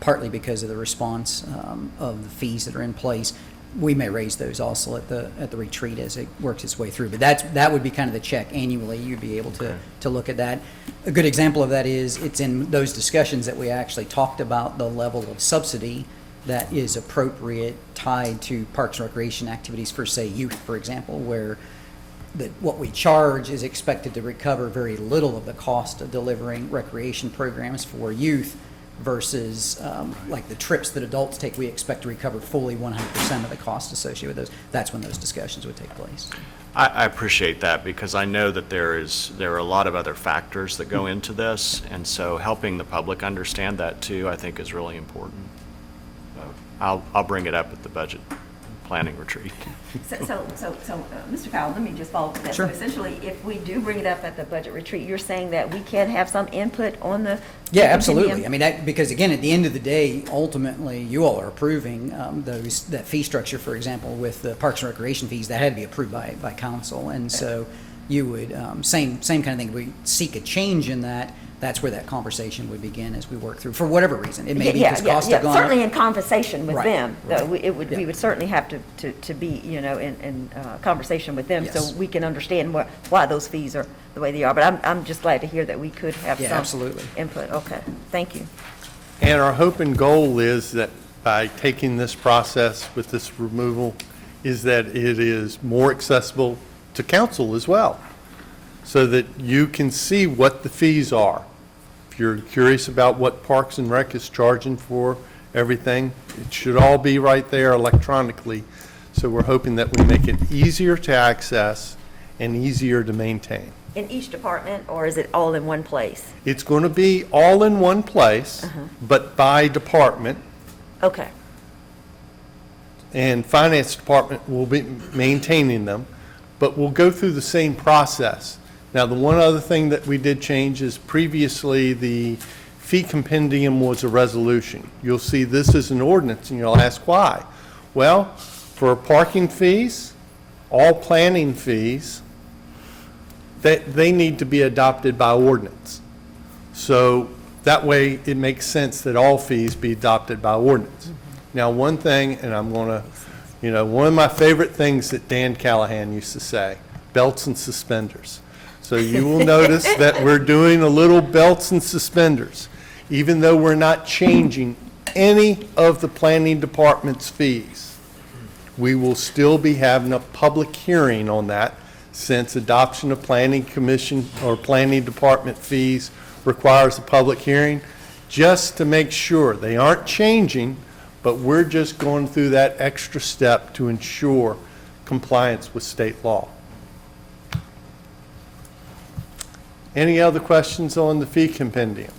partly because of the response of the fees that are in place, we may raise those also at the retreat as it works its way through. But that would be kind of the check annually. You'd be able to look at that. A good example of that is it's in those discussions that we actually talked about the level of subsidy that is appropriate tied to parks and recreation activities for, say, youth, for example, where what we charge is expected to recover very little of the cost of delivering recreation programs for youth versus like the trips that adults take, we expect to recover fully 100% of the cost associated with those. That's when those discussions would take place. I appreciate that because I know that there are a lot of other factors that go into this, and so helping the public understand that too, I think, is really important. I'll bring it up at the budget planning retreat. So, Mr. Powell, let me just follow up with that. Sure. So essentially, if we do bring it up at the budget retreat, you're saying that we can have some input on the Yeah, absolutely. I mean, because again, at the end of the day, ultimately, you all are approving that fee structure, for example, with the Parks and Recreation fees, that had to be approved by council. And so you would, same kind of thing, we seek a change in that, that's where that conversation would begin as we work through, for whatever reason. It may be because costs have gone up. Certainly in conversation with Right, them, though. right. We would certainly have to be, in conversation with them, so Yes. we can understand why those fees are the way they are. But I'm just glad to hear that we could have Yeah, some absolutely. input. Okay, thank you. And our hope and goal is that by taking this process with this removal, is that it is more accessible to council as well, so that you can see what the fees are. If you're curious about what Parks and Rec is charging for everything, it should all be right there electronically. So we're hoping that we make it easier to access and easier to maintain. In each department, or is it all in one place? It's going to be all in one place, but by department. Okay. And Finance Department will be maintaining them, but we'll go through the same process. Now, the one other thing that we did change is previously the fee compendium was a resolution. You'll see this is an ordinance, and you'll ask why. Well, for parking fees, all planning fees, they need to be adopted by ordinance. So that way, it makes sense that all fees be adopted by ordinance. Now, one thing, and I'm going to, one of my favorite things that Dan Callahan used to say, belts and suspenders. So you will notice that we're doing a little belts and suspenders, even though we're not changing any of the planning department's fees. We will still be having a public hearing on that, since adoption of planning commission or planning department fees requires a public hearing, just to make sure they aren't changing, but we're just going through that extra step to ensure compliance with state law. Any other questions on the fee compendium?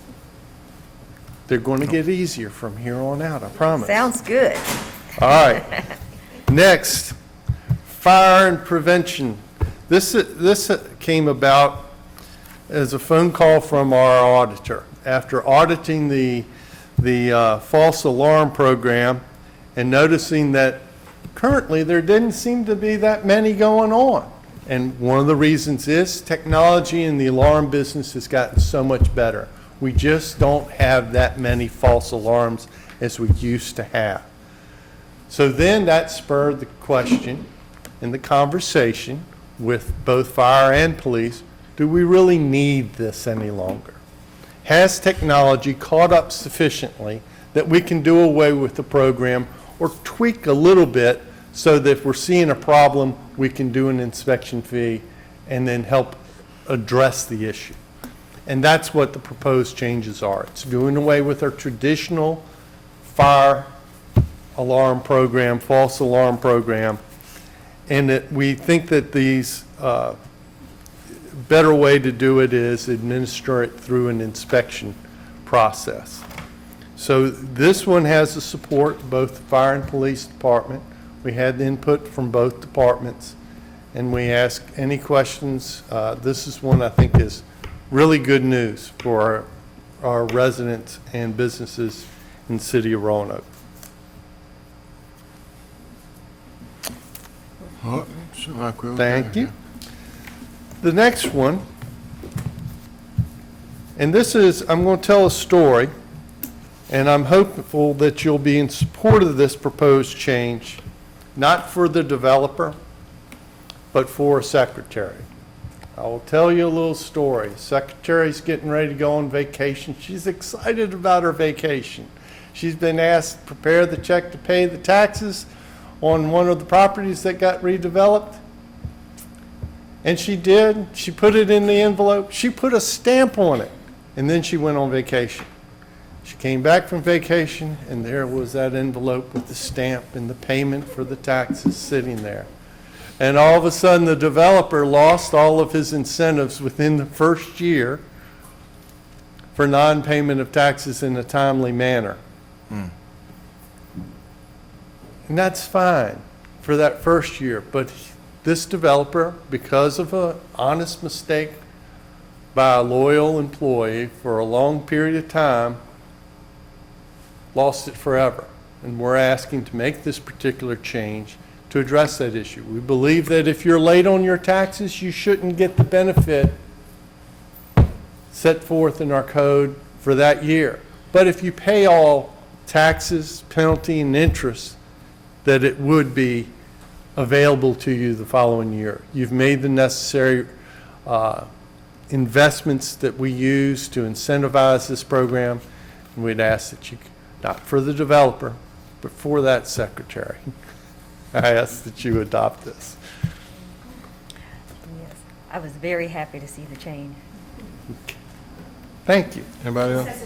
They're going to get easier from here on out, I promise. Sounds good. All right. Next, fire and prevention. This came about as a phone call from our auditor. After auditing the false alarm program and noticing that currently there didn't seem to be that many going on. And one of the reasons is technology in the alarm business has gotten so much better. We just don't have that many false alarms as we used to have. So then that spurred the question and the conversation with both fire and police, do we really need this any longer? Has technology caught up sufficiently that we can do away with the program or tweak a little bit so that if we're seeing a problem, we can do an inspection fee and then help address the issue? And that's what the proposed changes are. It's doing away with our traditional fire alarm program, false alarm program, and that we think that these better way to do it is administer it through an inspection process. So this one has the support of both the fire and police department. We had input from both departments, and we ask any questions. This is one I think is really good news for our residents and businesses in the city of Roanoke. Thank you. The next one, and this is, I'm going to tell a story, and I'm hopeful that you'll be in support of this proposed change, not for the developer, but for a secretary. I will tell you a little story. Secretary's getting ready to go on vacation. She's excited about her vacation. She's been asked to prepare the check to pay the taxes on one of the properties that got redeveloped. And she did. She put it in the envelope. She put a stamp on it. And then she went on vacation. She came back from vacation, and there was that envelope with the stamp and the payment for the taxes sitting there. And all of a sudden, the developer lost all of his incentives within the first year for non-payment of taxes in a timely manner. And that's fine for that first year. But this developer, because of an honest mistake by a loyal employee for a long period of time, lost it forever. And we're asking to make this particular change to address that issue. We believe that if you're late on your taxes, you shouldn't get the benefit set forth in our code for that year. But if you pay all taxes, penalty, and interest, that it would be available to you the following year. You've made the necessary investments that we use to incentivize this program, and we'd ask that you, not for the developer, but for that secretary, I ask that you adopt this. Yes, I was very happy to see the change. Thank you. Anybody else?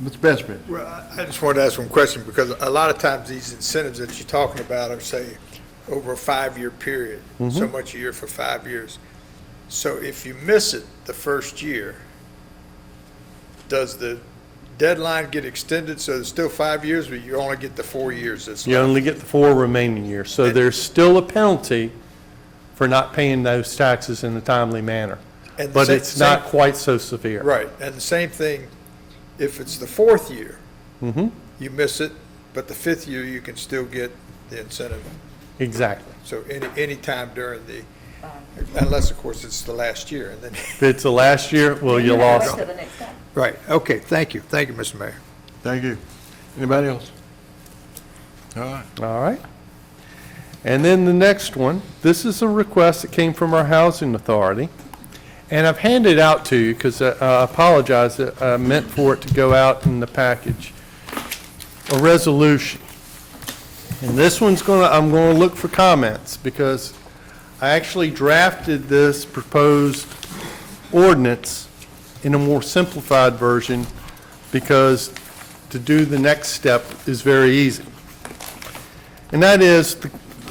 Mr. Bestfit. Well, I just wanted to ask one question, because a lot of times these incentives that you're talking about are, say, over a 5-year period, so much a year for 5 years. So if you miss it the first year, does the deadline get extended, so it's still 5 years, but you only get the 4 years that's You left? only get the 4 remaining years. So there's still a penalty for not paying those taxes in a timely manner. And the But same- it's not quite so severe. Right, and the same thing, if it's the 4th year, you miss it, but the 5th year, you can still get the incentive. Exactly. So any time during the, unless, of course, it's the last year, and then. If it's the last year, well, you lost it. Right, okay, thank you, Mr. Mayor. Thank you. Anybody else? All right. All right. And then the next one, this is a request that came from our housing authority. And I've handed out to you, because I apologize, I meant for it to go out in the package, a resolution. And this one's I'm going to look for comments, because I actually drafted this proposed ordinance in a more simplified version, because to do the next step is very easy. And that is the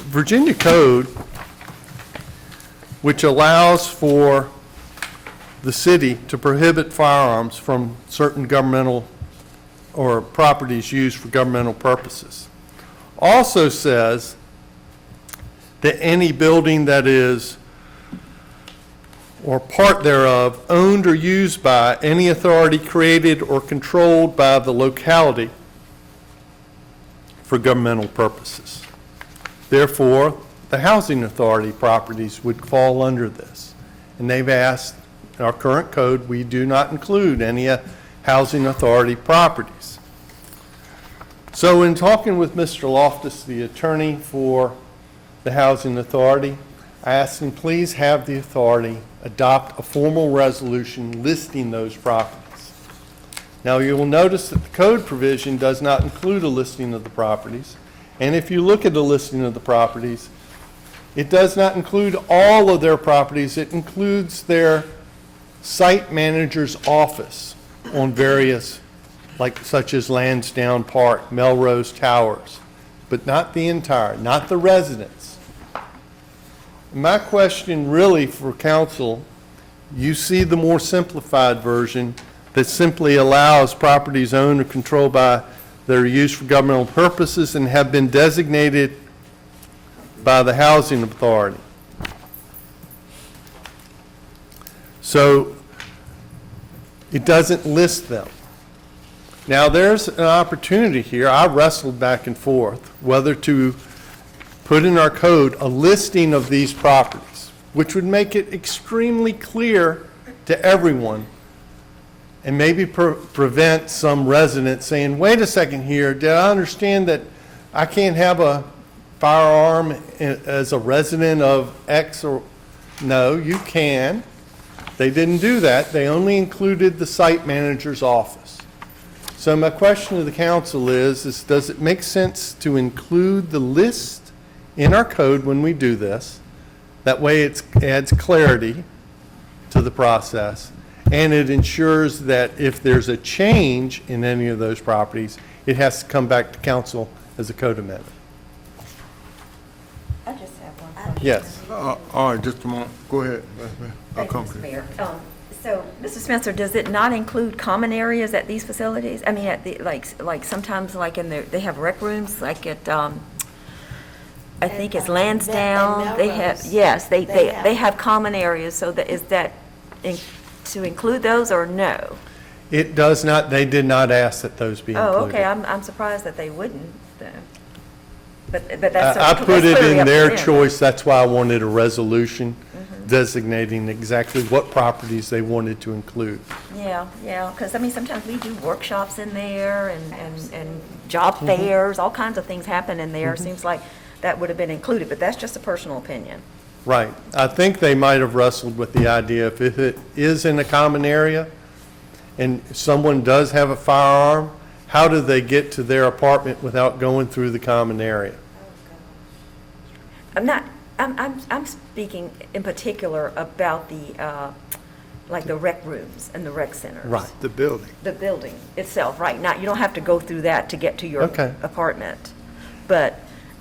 Virginia Code, which allows for the city to prohibit firearms from certain governmental or properties used for governmental purposes. Also says that any building that is, or part thereof, owned or used by any authority created or controlled by the locality for governmental purposes. Therefore, the housing authority properties would fall under this. And they've asked, in our current code, we do not include any housing authority properties. So in talking with Mr. Loftus, the attorney for the housing authority, I asked him, please have the authority adopt a formal resolution listing those properties. Now, you will notice that the code provision does not include a listing of the properties. And if you look at the listing of the properties, it does not include all of their properties. It includes their site manager's office on various, such as Lansdowne Park, Melrose Towers, but not the entire, not the residence. My question really for council, you see the more simplified version that simply allows properties owned or controlled by that are used for governmental purposes and have been designated by the housing authority. So it doesn't list them. Now, there's an opportunity here. I wrestled back and forth whether to put in our code a listing of these properties, which would make it extremely clear to everyone and maybe prevent some resident saying, wait a second here, did I understand that I can't have a firearm as a resident of X? Or no, you can. They didn't do that. They only included the site manager's office. So my question to the council is does it make sense to include the list in our code when we do this? That way it adds clarity to the process, and it ensures that if there's a change in any of those properties, it has to come back to council as a code amendment. I just have one question. Yes. All right, just a moment. Go ahead. I'll Thank you, come Mr. to you. Mayor. So, Mr. Spencer, does it not include common areas at these facilities? I mean, at the, like sometimes like in they have rec rooms, like at, I think it's Lansdowne. They have, yes, they have common areas. So that, is that to include those or no? It does not, they did not ask that those be included. Oh, okay, I'm surprised that they wouldn't, though. But that's. I put that's it clearly in up to their them. choice, that's why I wanted a resolution designating exactly what properties they wanted to include. Yeah, because, I mean, sometimes we do workshops in there and job fairs, all kinds of things happen in there. Seems like that would have been included, but that's just a personal opinion. Right. I think they might have wrestled with the idea if it is in a common area and someone does have a firearm, how do they get to their apartment without going through the common area? I'm speaking in particular about the, like the rec rooms and the rec centers. Right. The building. The building itself, right. Now, you don't have to go through that to get to your Okay. apartment. But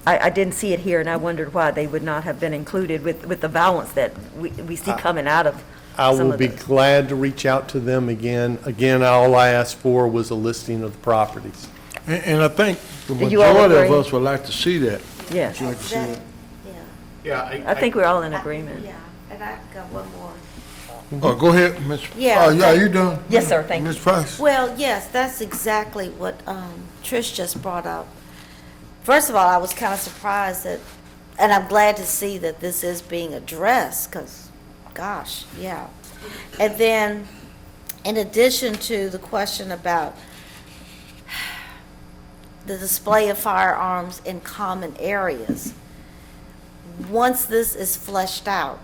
I didn't see it here, and I wondered why they would not have been included with the violence that we see coming out of I some will of be those. glad to reach out to them again. Again, all I asked for was a listing of the properties. And I think the Do you all majority of agree? us would like to see that. Yes. Would like to see it. Yeah, I think we're all in agreement. Yeah, and I got one more. Oh, go ahead, Ms. Yeah. Oh, yeah, you done? Yes, sir, thank you. Ms. Price? Well, yes, that's exactly what Trish just brought up. First of all, I was kind of surprised that, and I'm glad to see that this is being addressed, because, gosh, yeah. And then, in addition to the question about the display of firearms in common areas, once this is fleshed out,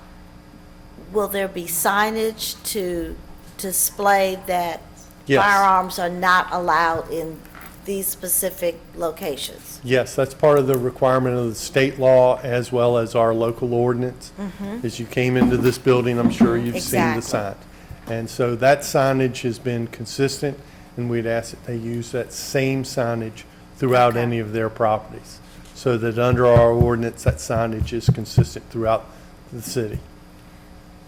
will there be signage to display that Yes. firearms are not allowed in these specific locations? Yes, that's part of the requirement of the state law as well as our local ordinance. As you came into this building, I'm sure you've seen the sign. And so that signage has been consistent, and we'd ask that they use that same signage throughout any of their properties, so that under our ordinance, that signage is consistent throughout the city.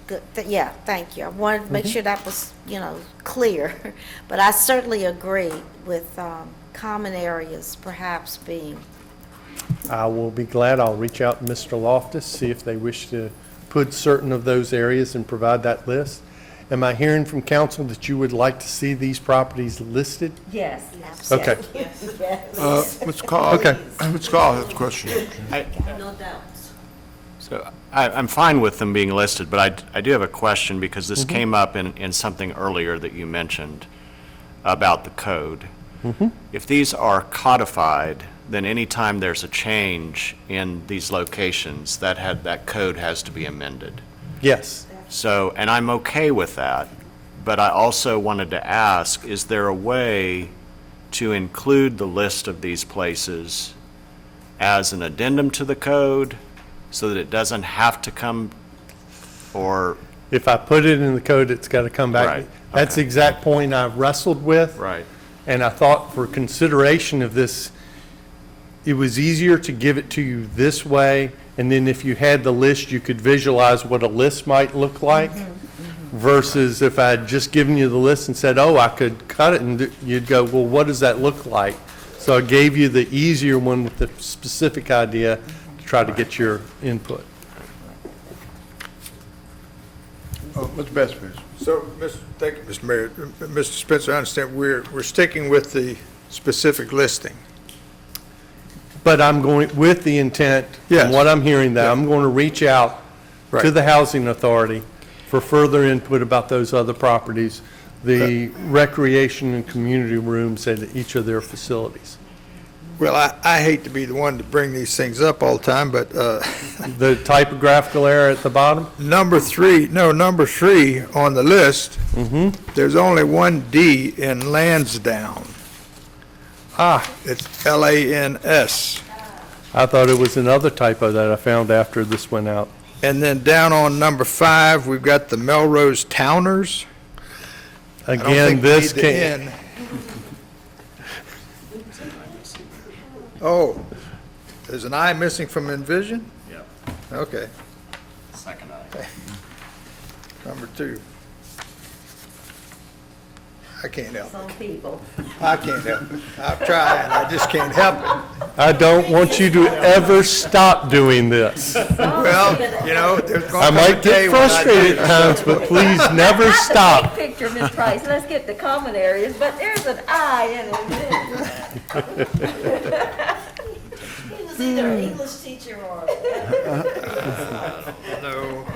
Good, yeah, thank you. I wanted to make sure that was, clear. But I certainly agree with common areas perhaps being, I will be glad. I'll reach out to Mr. Loftus, see if they wish to put certain of those areas and provide that list. Am I hearing from council that you would like to see these properties listed? Yes. Okay. Mr. Carl? Okay. Mr. Carl has a question. no doubts. So I'm fine with them being listed, but I do have a question because this came up in something earlier that you mentioned about the code. If these are codified, then anytime there's a change in these locations, that code has to be amended. Yes. So, and I'm okay with that, but I also wanted to ask, is there a way to include the list of these places as an addendum to the code so that it doesn't have to come, or? If I put it in the code, it's got to come back. Right, That's the exact point I've wrestled with. Right. And I thought for consideration of this, it was easier to give it to you this way, and then if you had the list, you could visualize what a list might look like, versus if I had just given you the list and said, oh, I could cut it, and you'd go, well, what does that look like? So I gave you the easier one with the specific idea to try to get your input. Mr. Bestford? So, thank you, Mr. Mayor. Mr. Spencer, I understand we're sticking with the specific listing. But I'm going, with the intent, Yes. from what I'm hearing, that I'm going to reach out to Right. the Housing Authority for further input about those other properties, the recreation and community rooms at each of their facilities. Well, I hate to be the one to bring these things up all the time, but The typographical error at the bottom? number three on the list, there's only one D in Lansdowne. It's L-A-N-S. I thought it was another typo that I found after this went out. And then down on number 5, we've got the Melrose Towners. I don't Again, think we this need the came, N. Oh, there's an I missing from Envision? Yep. Okay, Second item. number 2. I can't help it. Some people. I can't help it. I've tried, I just can't help it. I don't want you to ever stop doing this. Well, there's I going to come a might day get when I frustrated at times, but please never Not stop. the big picture, Ms. Price, let's get the common areas, but there's an I in it. was either an English teacher or. No.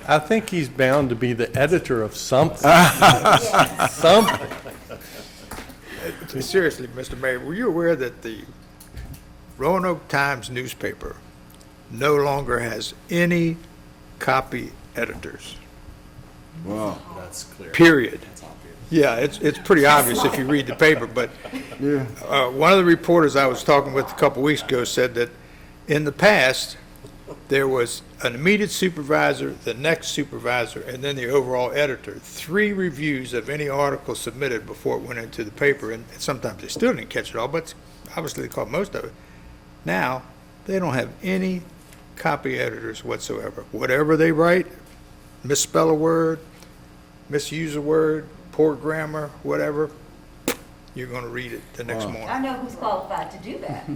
I think he's bound to be the editor of something. Yes. Something. Seriously, Mr. Mayor, were you aware that the Roanoke Times newspaper no longer has any copy editors? Wow. That's clear. Period. Yeah, it's pretty obvious if you read the paper, but Yeah. one of the reporters I was talking with a couple weeks ago said that in the past, there was an immediate supervisor, the next supervisor, and then the overall editor. 3 reviews of any article submitted before it went into the paper, and sometimes they still didn't catch it all, but obviously they caught most of it. Now, they don't have any copy editors whatsoever. Whatever they write, misspell a word, misuse a word, poor grammar, whatever, you're going to read it the next morning. I know who's qualified to do that.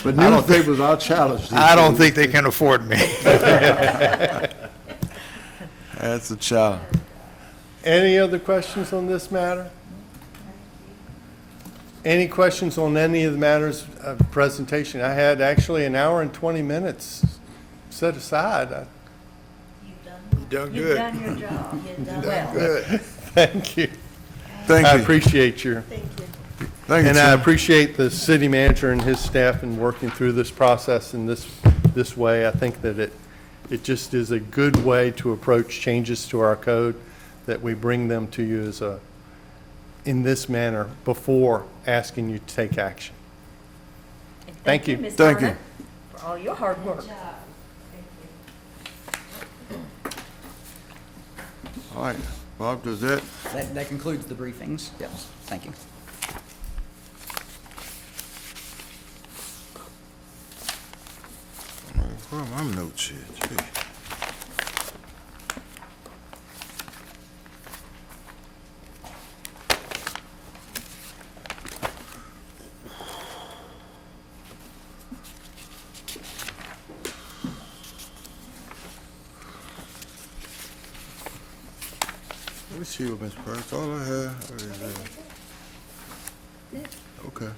But newspapers are challenged. I don't think they can afford me. That's a challenge. Any other questions on this matter? Any questions on any of the matters of presentation? I had actually an hour and 20 minutes set aside. You've done You've good. done your job. You've done Done well. good. Thank you. Thank I you. appreciate your, Thank you. Thank you, and I sir. appreciate the city manager and his staff in working through this process in this way. I think that it just is a good way to approach changes to our code, that we bring them to you in this manner before asking you to take action. And Thank you. Ms. Thank Garner, for all your hard work. All right, Bob, does that? That concludes the briefings. Yes, thank you. Where are my notes here? Gee. Let me see what Ms. Price, all I have is, okay.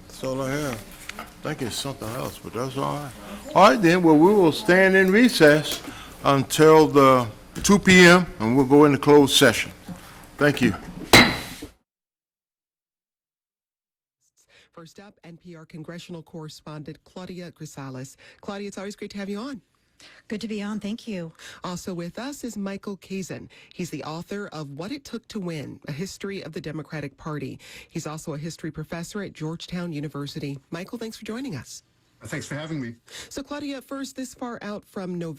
That's all I have. I think it's something else, but that's all right. All right then, well, we will stand in recess until the 2 p.m. and we'll go into closed session. Thank you. First up, NPR congressional correspondent Claudia Grisales. Claudia, it's always great to have you on. Good to be on. Thank you. Also with us is Michael Kazin. He's the author of What It Took to Win, A History of the Democratic Party. He's also a history professor at Georgetown University. Michael, thanks for joining us. Thanks for having me. So, Claudia, first, this far out from November.